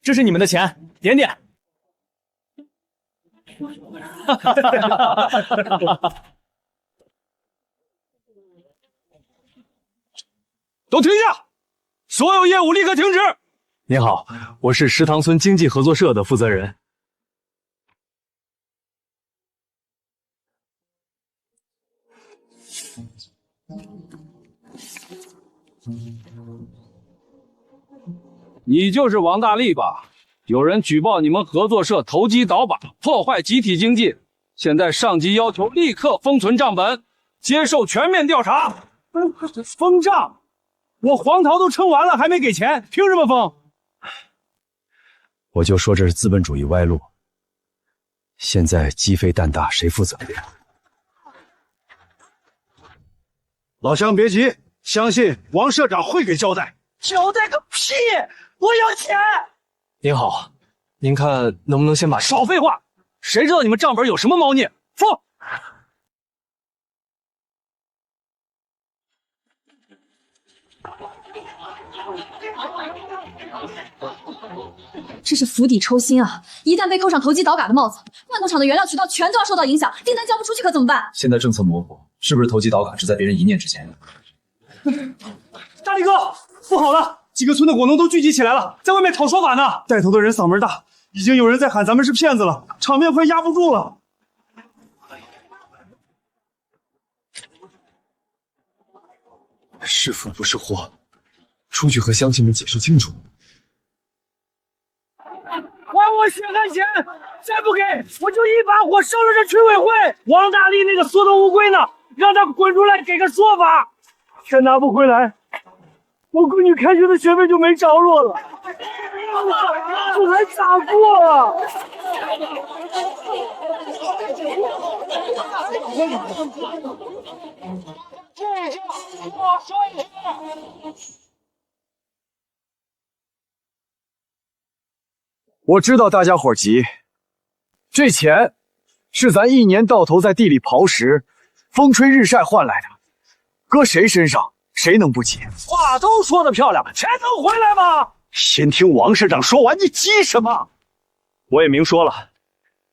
这是你们的钱，点点。都停下！所有业务立刻停止！您好，我是石塘村经济合作社的负责人。你就是王大力吧？有人举报你们合作社投机倒把，破坏集体经济。现在上级要求立刻封存账本，接受全面调查。封账？我黄桃都称完了，还没给钱，凭什么封？我就说这是资本主义歪路。现在鸡飞蛋大，谁负责？老乡别急，相信王社长会给交代。交代个屁！我要钱！您好，您看能不能先把……少废话！谁知道你们账本有什么猫腻？付！这是釜底抽薪啊！一旦被扣上投机倒把的帽子，罐头厂的原料渠道全都要受到影响，订单交不出去可怎么办？现在政策模糊，是不是投机倒把只在别人一念之间？大力哥，不好了！几个村的果农都聚集起来了，在外面讨说法呢。带头的人嗓门大，已经有人在喊咱们是骗子了，场面快压不住了。是福不是祸，出去和乡亲们解释清楚。还我血汗钱！再不给，我就一把火烧了这村委会！王大力那个缩头乌龟呢？让他滚出来给个说法！钱拿不回来，我闺女开学的学费就没着落了，这还咋过啊？我说一句。我知道大家伙急，这钱是咱一年到头在地里刨食、风吹日晒换来的，搁谁身上谁能不急？话都说得漂亮，钱能回来吗？先听王社长说完，你急什么？我也明说了，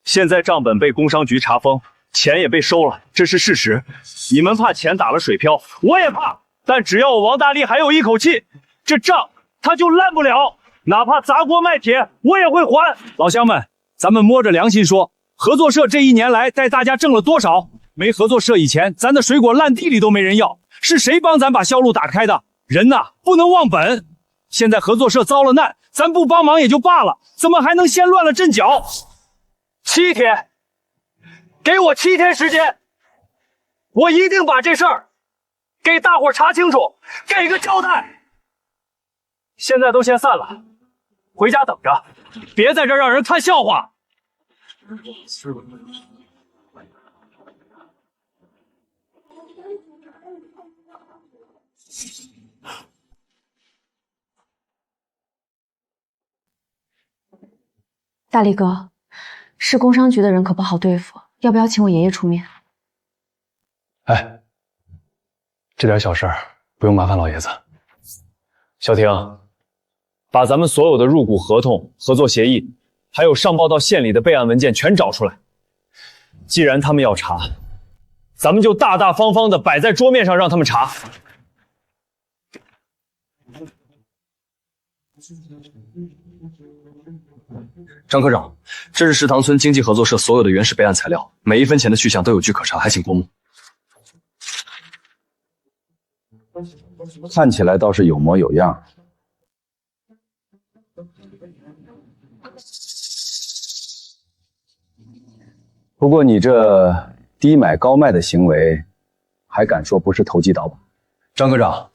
现在账本被工商局查封，钱也被收了，这是事实。你们怕钱打了水漂，我也怕，但只要我王大力还有一口气，这账他就烂不了。哪怕砸锅卖铁，我也会还。老乡们，咱们摸着良心说，合作社这一年来带大家挣了多少？没合作社以前，咱的水果烂地里都没人要，是谁帮咱把销路打开的？人呐，不能忘本。现在合作社遭了难，咱不帮忙也就罢了，怎么还能先乱了阵脚？7天，给我7天时间，我一定把这事儿给大伙查清楚，给个交代。现在都先散了。回家等着，别在这儿让人看笑话。大力哥，是工商局的人可不好对付，要不要请我爷爷出面？哎，这点小事儿不用麻烦老爷子。小婷，把咱们所有的入股合同、合作协议，还有上报到县里的备案文件全找出来。既然他们要查，咱们就大大方方的摆在桌面上让他们查。张科长，这是石塘村经济合作社所有的原始备案材料，每一分钱的去向都有据可查，还请过目。看起来倒是有模有样。不过你这低买高卖的行为，还敢说不是投机倒把？张科长，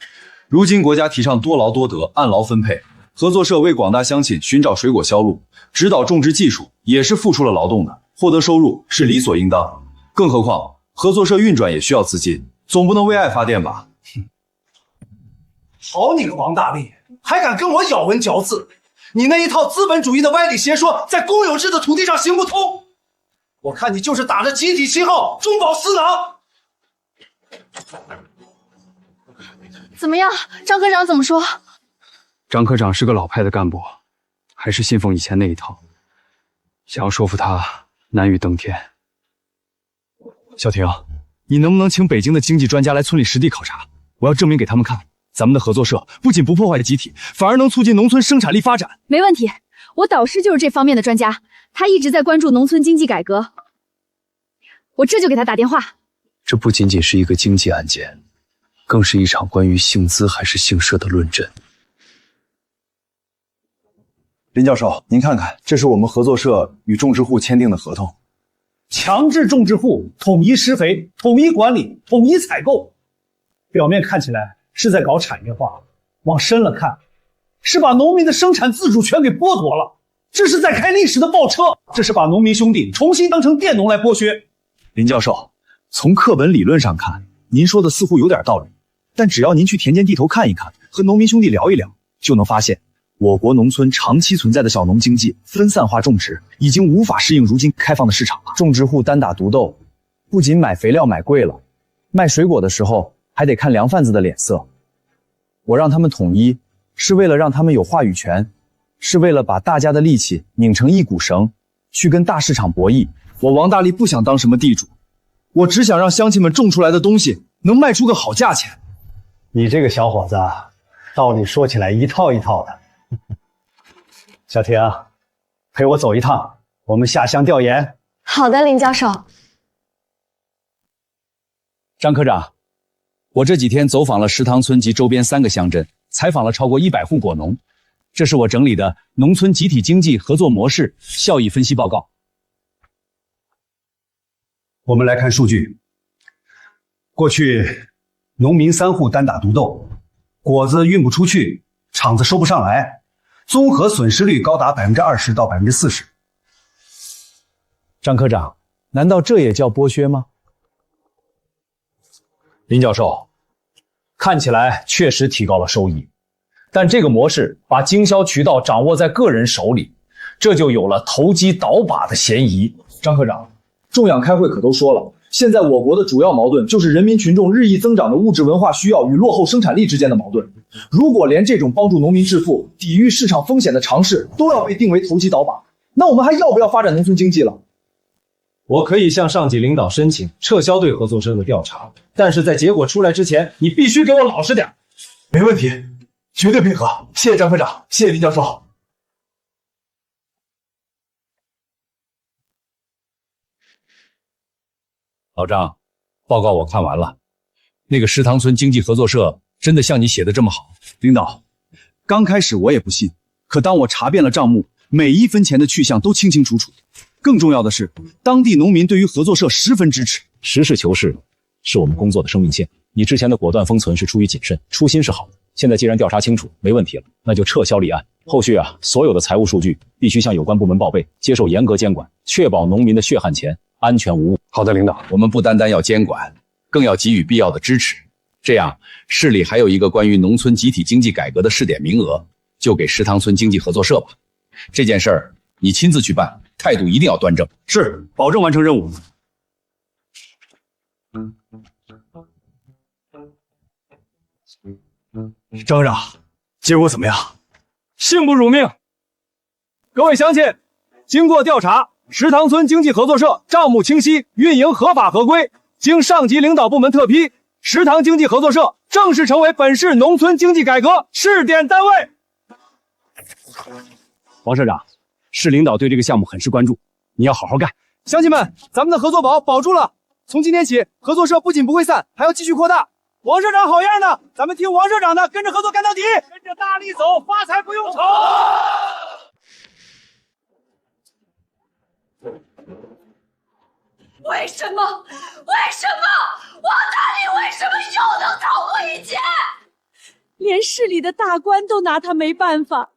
如今国家提倡多劳多得，按劳分配，合作社为广大乡亲寻找水果销路，指导种植技术，也是付出了劳动的，获得收入是理所应当。更何况合作社运转也需要资金，总不能为爱发电吧？好你个王大力，还敢跟我咬文嚼字！你那一套资本主义的歪理邪说，在公有制的土地上行不通。我看你就是打着集体旗号，中饱私囊。怎么样，张科长怎么说？张科长是个老派的干部，还是信奉以前那一套，想要说服他难于登天。小婷，你能不能请北京的经济专家来村里实地考察？我要证明给他们看，咱们的合作社不仅不破坏集体，反而能促进农村生产力发展。没问题，我导师就是这方面的专家，他一直在关注农村经济改革。我这就给他打电话。这不仅仅是一个经济案件，更是一场关于姓资还是姓社的论证。林教授，您看看，这是我们合作社与种植户签订的合同。强制种植户统一施肥、统一管理、统一采购，表面看起来是在搞产业化，往深了看，是把农民的生产自主权给剥夺了。这是在开历史的倒车，这是把农民兄弟重新当成佃农来剥削。林教授，从课本理论上看，您说的似乎有点道理，但只要您去田间地头看一看，和农民兄弟聊一聊，就能发现，我国农村长期存在的小农经济、分散化种植，已经无法适应如今开放的市场了。种植户单打独斗，不仅买肥料买贵了，卖水果的时候还得看粮贩子的脸色。我让他们统一，是为了让他们有话语权，是为了把大家的力气拧成一股绳，去跟大市场博弈。我王大力不想当什么地主，我只想让乡亲们种出来的东西能卖出个好价钱。你这个小伙子，道理说起来一套一套的。小婷，陪我走一趟，我们下乡调研。好的，林教授。张科长，我这几天走访了石塘村及周边3个乡镇，采访了超过100户果农。这是我整理的农村集体经济合作模式效益分析报告。我们来看数据。过去，农民3户单打独斗，果子运不出去，厂子收不上来，综合损失率高达20%到40%。张科长，难道这也叫剥削吗？林教授，看起来确实提高了收益，但这个模式把经销渠道掌握在个人手里，这就有了投机倒把的嫌疑。张科长，种养开会可都说了，现在我国的主要矛盾就是人民群众日益增长的物质文化需要与落后生产力之间的矛盾。如果连这种帮助农民致富、抵御市场风险的尝试都要被定为投机倒把，那我们还要不要发展农村经济了？我可以向上级领导申请撤销对合作社的调查，但是在结果出来之前，你必须给我老实点。没问题，绝对配合。谢谢张科长，谢谢林教授。老张，报告我看完了，那个石塘村经济合作社真的像你写的这么好？领导，刚开始我也不信，可当我查遍了账目，每一分钱的去向都清清楚楚。更重要的是，当地农民对于合作社十分支持。实事求是是我们工作的生命线。你之前的果断封存是出于谨慎，初心是好的。现在既然调查清楚没问题了，那就撤销立案。后续所有的财务数据必须向有关部门报备，接受严格监管，确保农民的血汗钱安全无误。好的，领导，我们不单单要监管，更要给予必要的支持。这样，市里还有一个关于农村集体经济改革的试点名额，就给石塘村经济合作社吧。这件事儿你亲自去办，态度一定要端正。是，保证完成任务。张科长，结果怎么样？幸不辱命。各位乡亲，经过调查，石塘村经济合作社账目清晰，运营合法合规，经上级领导部门特批，石塘经济合作社正式成为本市农村经济改革试点单位。王社长，市领导对这个项目很是关注，你要好好干。乡亲们，咱们的合作宝保住了！从今天起，合作社不仅不会散，还要继续扩大。王社长好样的，咱们听王社长的，跟着合作干到底，跟着大力走，发财不用愁。为什么？王大力为什么又能逃过一劫？连市里的大官都拿他没办法，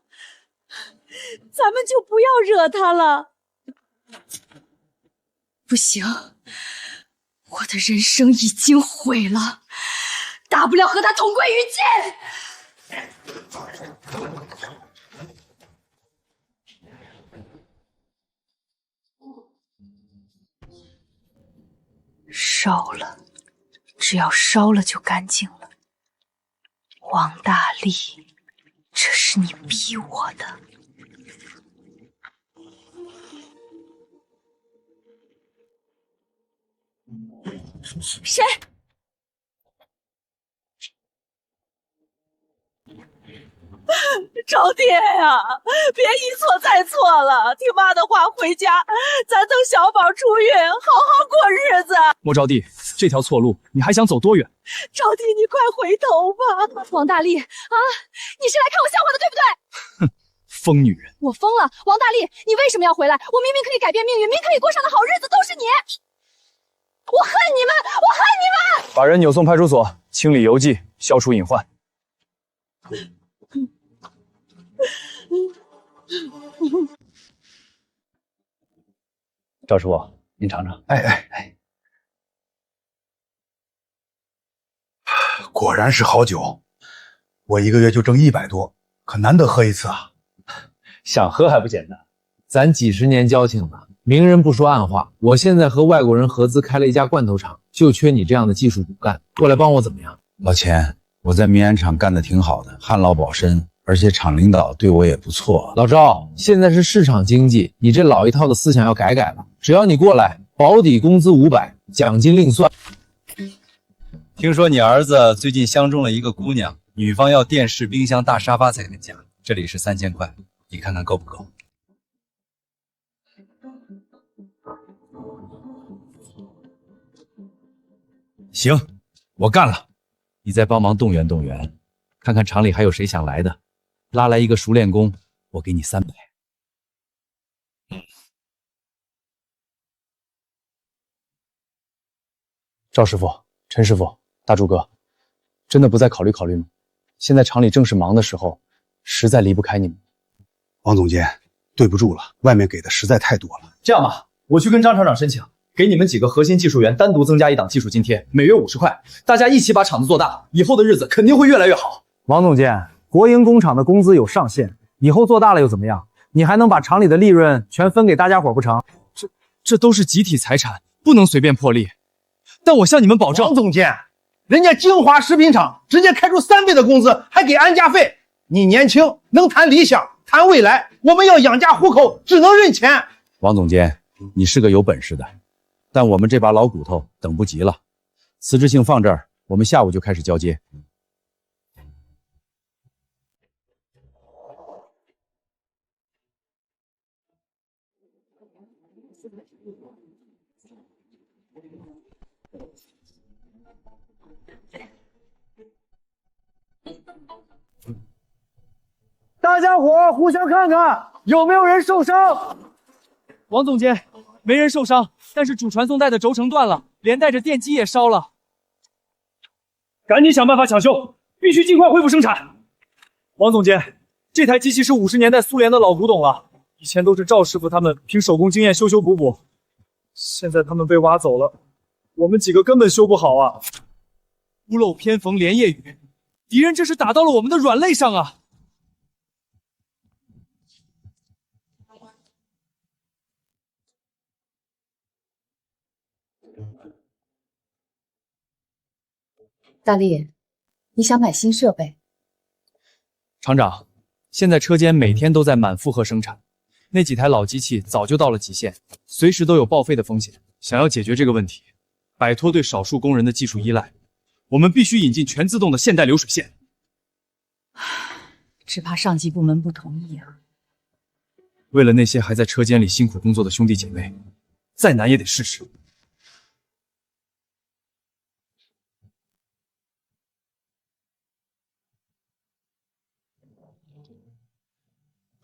咱们就不要惹他了。不行，我的人生已经毁了，大不了和他同归于尽。烧了，只要烧了就干净了。王大力，这是你逼我的。谁？招娣呀，别一错再错了，听妈的话回家，咱等小宝出狱，好好过日子。莫招娣，这条错路你还想走多远？招娣，你快回头吧！王大力啊，你是来看我笑话的，对不对？哼，疯女人！我疯了，王大力，你为什么要回来？我明明可以改变命运，明可以过上的好日子都是你！我恨你们，我恨你们！把人扭送派出所，清理邮寄，消除隐患。赵师傅，您尝尝。哎，果然是好酒，我一个月就挣100多，可难得喝一次啊！想喝还不简单，咱几10年交情了，明人不说暗话。我现在和外国人合资开了一家罐头厂，就缺你这样的技术骨干，过来帮我怎么样？老钱，我在民安厂干得挺好的，旱涝保身，而且厂领导对我也不错。老赵，现在是市场经济，你这老一套的思想要改改了。只要你过来，保底工资500，奖金另算。听说你儿子最近相中了一个姑娘，女方要电视、冰箱、大沙发才肯嫁，这里是3000块，你看看够不够？行，我干了。你再帮忙动员动员，看看厂里还有谁想来的，拉来一个熟练工，我给你300。赵师傅、陈师傅、大柱哥，真的不再考虑考虑吗？现在厂里正是忙的时候，实在离不开你们。王总监，对不住了，外面给的实在太多了。这样吧，我去跟张厂长申请，给你们几个核心技术员单独增加1档技术津贴，每月50块，大家一起把厂子做大，以后的日子肯定会越来越好。王总监，国营工厂的工资有上限，以后做大了又怎么样？你还能把厂里的利润全分给大家伙不成？这都是集体财产，不能随便破例。但我向你们保证，王总监，人家京华食品厂直接开出3倍的工资，还给安家费。你年轻，能谈理想，谈未来，我们要养家糊口，只能认钱。王总监，你是个有本事的，但我们这把老骨头等不及了。辞职信放这儿，我们下午就开始交接。大家伙互相看看，有没有人受伤？王总监，没人受伤，但是主传送带的轴承断了，连带着电机也烧了。赶紧想办法抢修，必须尽快恢复生产。王总监，这台机器是50年代苏联的老古董了，以前都是赵师傅他们凭手工经验修修补补，现在他们被挖走了，我们几个根本修不好啊！屋漏偏逢连夜雨，敌人这是打到了我们的软肋上啊！大力，你想买新设备？厂长，现在车间每天都在满负荷生产，那几台老机器早就到了极限，随时都有报废的风险。想要解决这个问题，摆脱对少数工人的技术依赖，我们必须引进全自动的现代流水线。只怕上级部门不同意啊。为了那些还在车间里辛苦工作的兄弟姐妹，再难也得试试。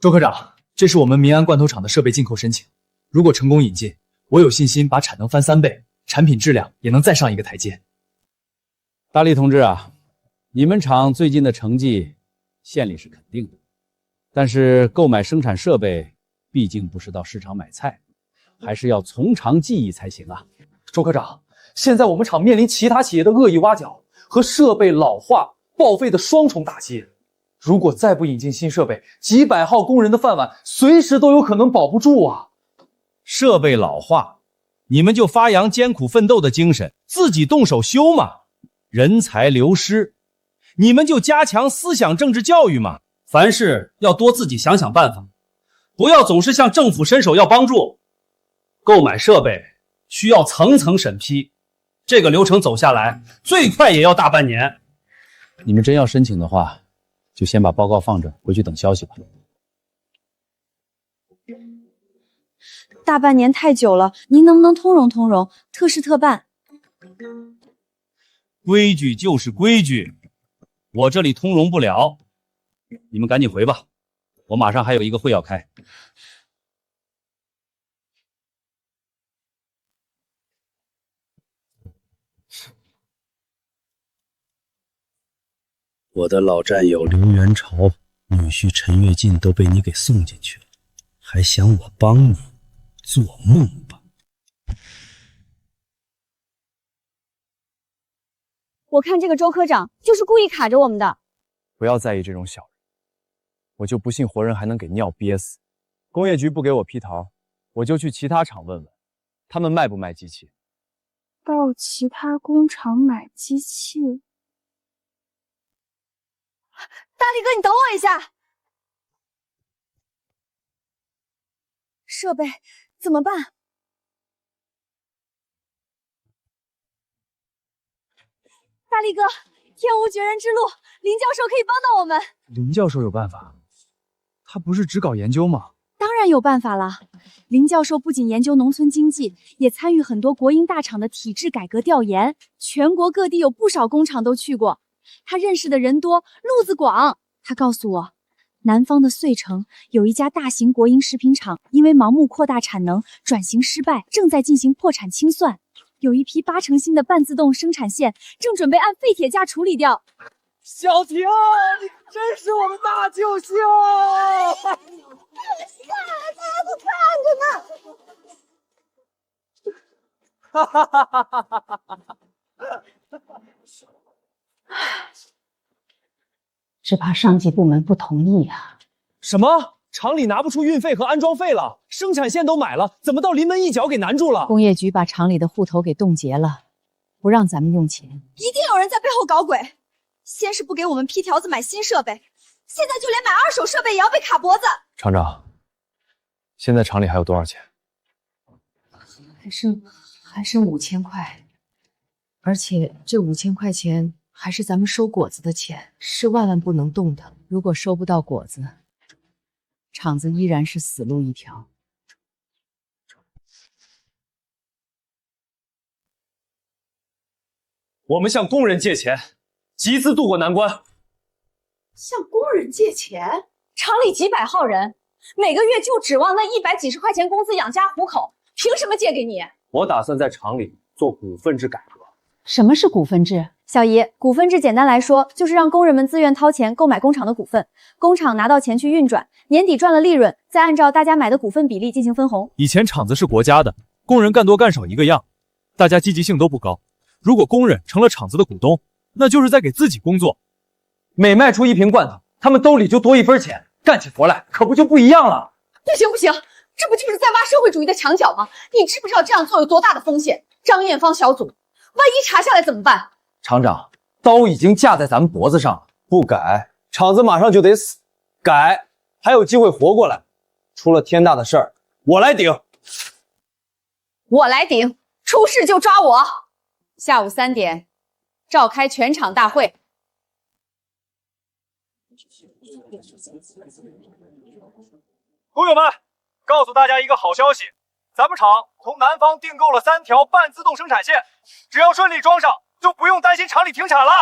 周科长，这是我们民安罐头厂的设备进口申请，如果成功引进，我有信心把产能翻3倍，产品质量也能再上一个台阶。大力同志啊，你们厂最近的成绩，县里是肯定的，但是购买生产设备，毕竟不是到市场买菜，还是要从长计议才行啊。周科长，现在我们厂面临其他企业的恶意挖角和设备老化报废的双重打击。如果再不引进新设备，几百号工人的饭碗随时都有可能保不住啊！设备老化，你们就发扬艰苦奋斗的精神，自己动手修嘛。人才流失，你们就加强思想政治教育嘛。凡事要多自己想想办法，不要总是向政府伸手要帮助。购买设备需要层层审批，这个流程走下来，最快也要大半年。你们真要申请的话，就先把报告放着，回去等消息吧。大半年太久了，您能不能通融通融，特事特办？规矩就是规矩，我这里通融不了，你们赶紧回吧，我马上还有一个会要开。我的老战友刘元朝、女婿陈跃进都被你给送进去了，还想我帮你？做梦吧！我看这个周科长就是故意卡着我们的。不要在意这种小人，我就不信活人还能给尿憋死。工业局不给我批桃，我就去其他厂问问，他们卖不卖机器？到其他工厂买机器。大力哥，你等我一下。设备怎么办？大力哥，天无绝人之路，林教授可以帮到我们。林教授有办法？他不是只搞研究吗？当然有办法了。林教授不仅研究农村经济，也参与很多国营大厂的体制改革调研，全国各地有不少工厂都去过。他认识的人多，路子广。他告诉我，南方的遂城有一家大型国营食品厂，因为盲目扩大产能，转型失败，正在进行破产清算。有一批8成新的半自动生产线，正准备按废铁价处理掉。小婷，你真是我们大救星！大家都看着呢。哈哈哈哈哈哈！只怕上级部门不同意啊。什么？厂里拿不出运费和安装费了，生产线都买了，怎么到临门一脚给难住了？工业局把厂里的户头给冻结了，不让咱们用钱。一定有人在背后搞鬼。先是不给我们批条子买新设备，现在就连买2手设备也要被卡脖子。厂长，现在厂里还有多少钱？还剩5000块，而且这5000块钱还是咱们收果子的钱，是万万不能动的。如果收不到果子，厂子依然是死路一条。我们向工人借钱，集资渡过难关。向工人借钱？厂里几百号人，每个月就指望那100几十块钱工资养家糊口，凭什么借给你？我打算在厂里做股份制改革。什么是股份制？小姨，股份制简单来说，就是让工人们自愿掏钱购买工厂的股份，工厂拿到钱去运转，年底赚了利润，再按照大家买的股份比例进行分红。以前厂子是国家的，工人干多干少一个样，大家积极性都不高。如果工人成了厂子的股东，那就是在给自己工作。每卖出1瓶罐头，他们兜里就多1分钱，干起活来可不就不一样了？不行不行，这不就是在挖社会主义的墙角吗？你知不知道这样做有多大的风险？张艳芳小组，万一查下来怎么办？厂长，刀已经架在咱们脖子上了，不改，厂子马上就得死；改，还有机会活过来。出了天大的事儿，我来顶。我来顶，出事就抓我。下午3点，召开全厂大会。工友们，告诉大家一个好消息，咱们厂从南方订购了3条半自动生产线，只要顺利装上，就不用担心厂里停产了。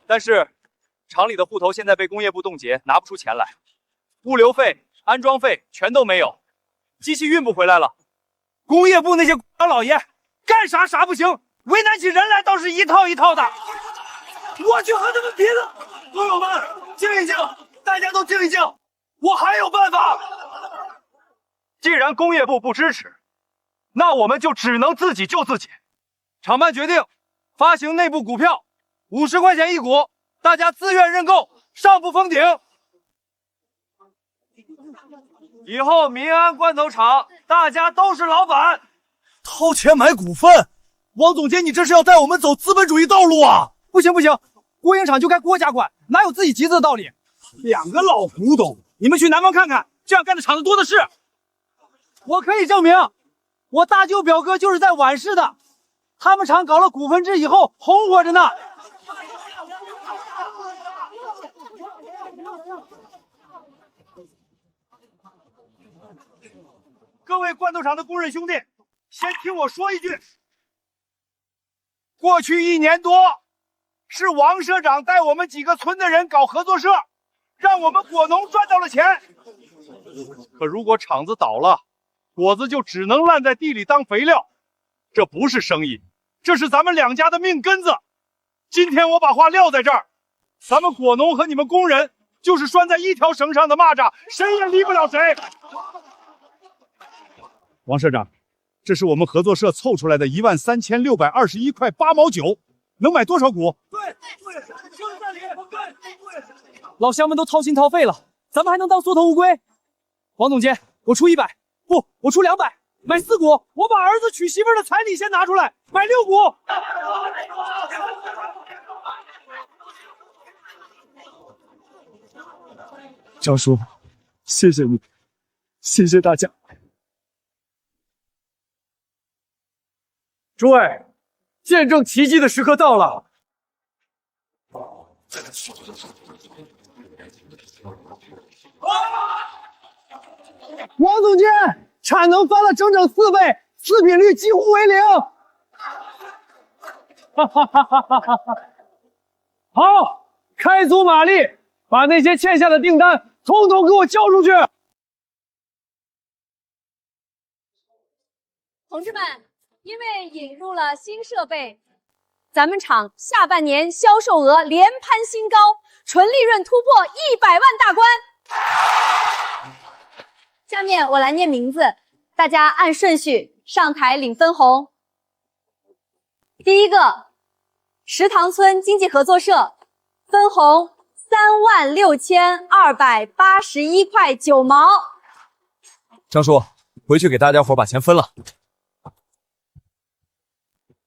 但是，厂里的户头现在被工业部冻结，拿不出钱来，物流费、安装费全都没有，机器运不回来了。工业部那些官老爷干啥不行，为难起人来倒是一套一套的。我去和他们拼了！朋友们，静一静，大家都静一静，我还有办法。既然工业部不支持，那我们就只能自己救自己。厂办决定发行内部股票，50块钱1股，大家自愿认购，上不封顶。以后民安罐头厂大家都是老板，掏钱买股份。王总监，你这是要带我们走资本主义道路啊？不行，国营厂就该国家管，哪有自己集资的道理？2个老古董，你们去南方看看，这样干的厂子多的是。我可以证明，我大舅表哥就是在皖市的，他们厂搞了股份制以后红火着呢。各位罐头厂的工人兄弟，先听我说一句。过去1年多，是王社长带我们几个村的人搞合作社，让我们果农赚到了钱。可如果厂子倒了，果子就只能烂在地里当肥料，这不是生意，这是咱们两家的命根子。今天我把话撂在这儿，咱们果农和你们工人就是拴在一条绳上的蚂蚱，谁也离不了谁。王社长，这是我们合作社凑出来的13621块8毛9，能买多少股？对，就是这里。对，老乡们都掏心掏肺了，咱们还能当缩头乌龟？王总监，我出100，不，我出200，买4股。我把儿子娶媳妇的彩礼先拿出来，买6股。张叔，谢谢你，谢谢大家。诸位，见证奇迹的时刻到了。王总监，产能翻了整整4倍，次品率几乎为0。好，开足马力，把那些欠下的订单统统给我交出去。同志们，因为引入了新设备，咱们厂下半年销售额连攀新高，纯利润突破100万大关。下面我来念名字，大家按顺序上台领分红。第一个，石塘村经济合作社，分红36281块9毛。张叔，回去给大家伙把钱分了。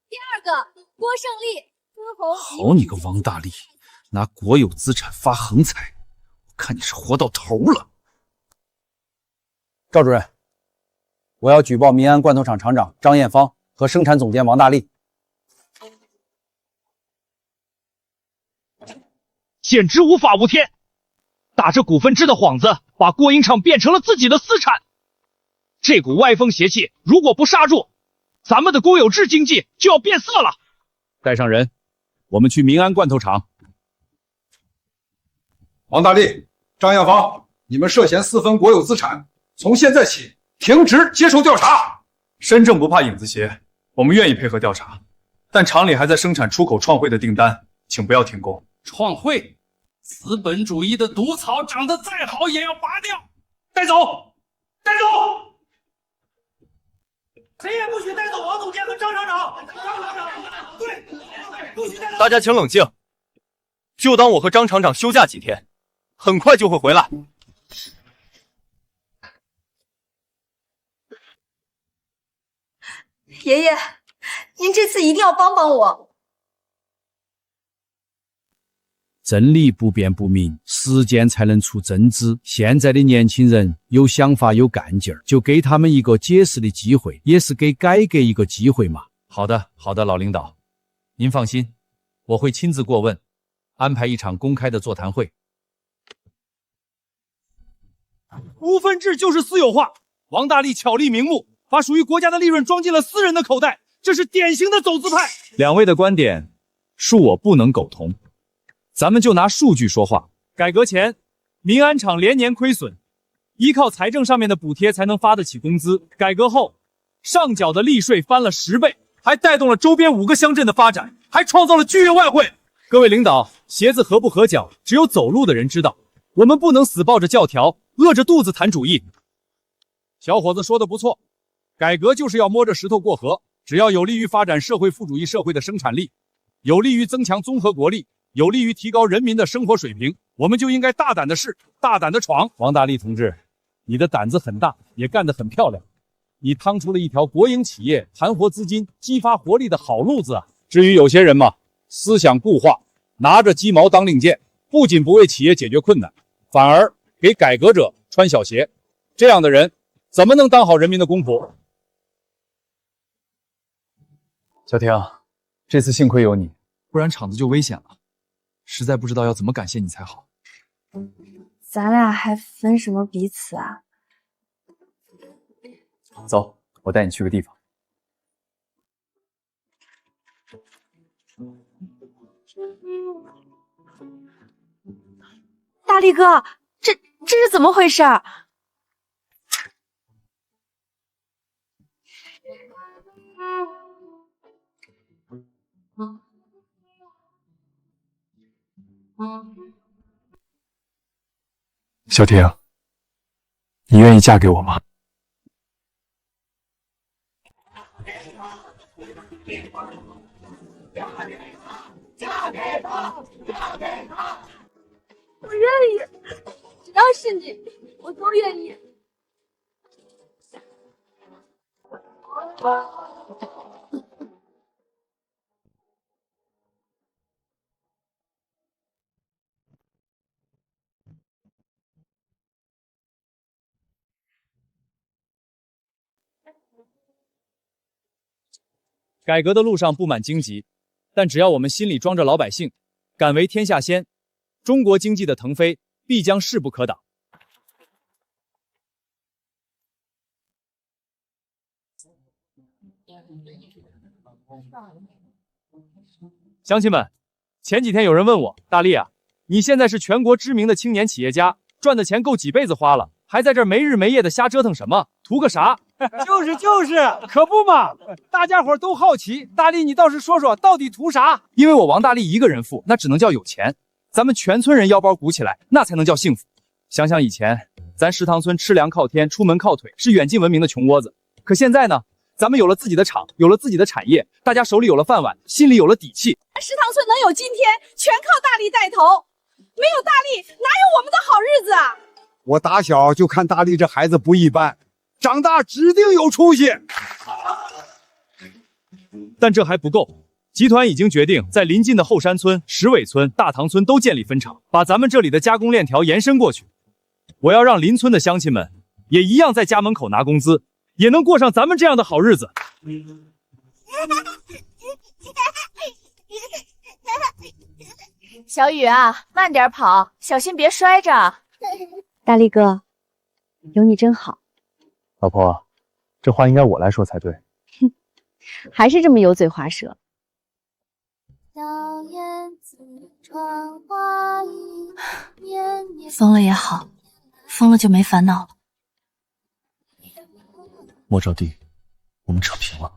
第二个，郭胜利，分红好你个王大力，拿国有资产发横财，我看你是活到头了。赵主任，我要举报民安罐头厂厂长张艳芳和生产总监王大力。简直无法无天，打着股份制的幌子，把国营厂变成了自己的私产。这股歪风邪气如果不刹住，咱们的公有制经济就要变色了。带上人，我们去民安罐头厂。王大力、张艳芳，你们涉嫌私分国有资产，从现在起停职接受调查。身正不怕影子斜，我们愿意配合调查，但厂里还在生产出口创汇的订单，请不要停工。创汇，资本主义的毒草长得再好也要拔掉，带走，带走，谁也不许带走王总监和张厂长。对，不许带走。大家请冷静，就当我和张厂长休假几天，很快就会回来。爷爷，您这次一定要帮帮我。真理不辩不明，实践才能出真知。现在的年轻人有想法有干劲儿，就给他们一个解释的机会，也是给改革一个机会嘛。好的，好的，老领导，您放心，我会亲自过问，安排一场公开的座谈会。股份制就是私有化，王大力巧立名目，把属于国家的利润装进了私人的口袋，这是典型的走资派。两位的观点，恕我不能苟同。咱们就拿数据说话。改革前，民安厂连年亏损，依靠财政上面的补贴才能发得起工资。改革后，上缴的利税翻了10倍，还带动了周边5个乡镇的发展，还创造了巨额外汇。各位领导，鞋子合不合脚，只有走路的人知道。我们不能死抱着教条，饿着肚子谈主义。小伙子说的不错，改革就是要摸着石头过河，只要有利于发展社会副主义社会的生产力，有利于增强综合国力，有利于提高人民的生活水平，我们就应该大胆的试，大胆的闯。王大力同志，你的胆子很大，也干得很漂亮，你趟出了一条国营企业盘活资金、激发活力的好路子啊！至于有些人嘛，思想固化，拿着鸡毛当令箭，不仅不为企业解决困难，反而给改革者穿小鞋，这样的人怎么能当好人民的公仆？小婷，这次幸亏有你，不然厂子就危险了。实在不知道要怎么感谢你才好。咱俩还分什么彼此啊？走，我带你去个地方。大力哥，这是怎么回事？小婷，你愿意嫁给我吗？我愿意，只要是你，我都愿意。改革的路上布满荆棘，但只要我们心里装着老百姓，敢为天下先，中国经济的腾飞必将势不可挡。乡亲们，前几天有人问我，大力啊，你现在是全国知名的青年企业家，赚的钱够几辈子花了，还在这儿没日没夜的瞎折腾什么？图个啥？就是，可不嘛！大家伙都好奇，大力你倒是说说，到底图啥？因为我王大力一个人富，那只能叫有钱；咱们全村人腰包鼓起来，那才能叫幸福。想想以前，咱石塘村吃粮靠天，出门靠腿，是远近闻名的穷窝子。可现在呢，咱们有了自己的厂，有了自己的产业，大家手里有了饭碗，心里有了底气。石塘村能有今天，全靠大力带头。没有大力，哪有我们的好日子啊！我打小就看大力这孩子不一般，长大指定有出息。但这还不够，集团已经决定在邻近的后山村、石尾村、大塘村都建立分厂，把咱们这里的加工链条延伸过去。我要让邻村的乡亲们也一样在家门口拿工资，也能过上咱们这样的好日子。小雨啊，慢点跑，小心别摔着。大力哥，有你真好。老婆，这话应该我来说才对。还是这么油嘴滑舌。疯了也好，疯了就没烦恼了。莫招娣，我们扯平了。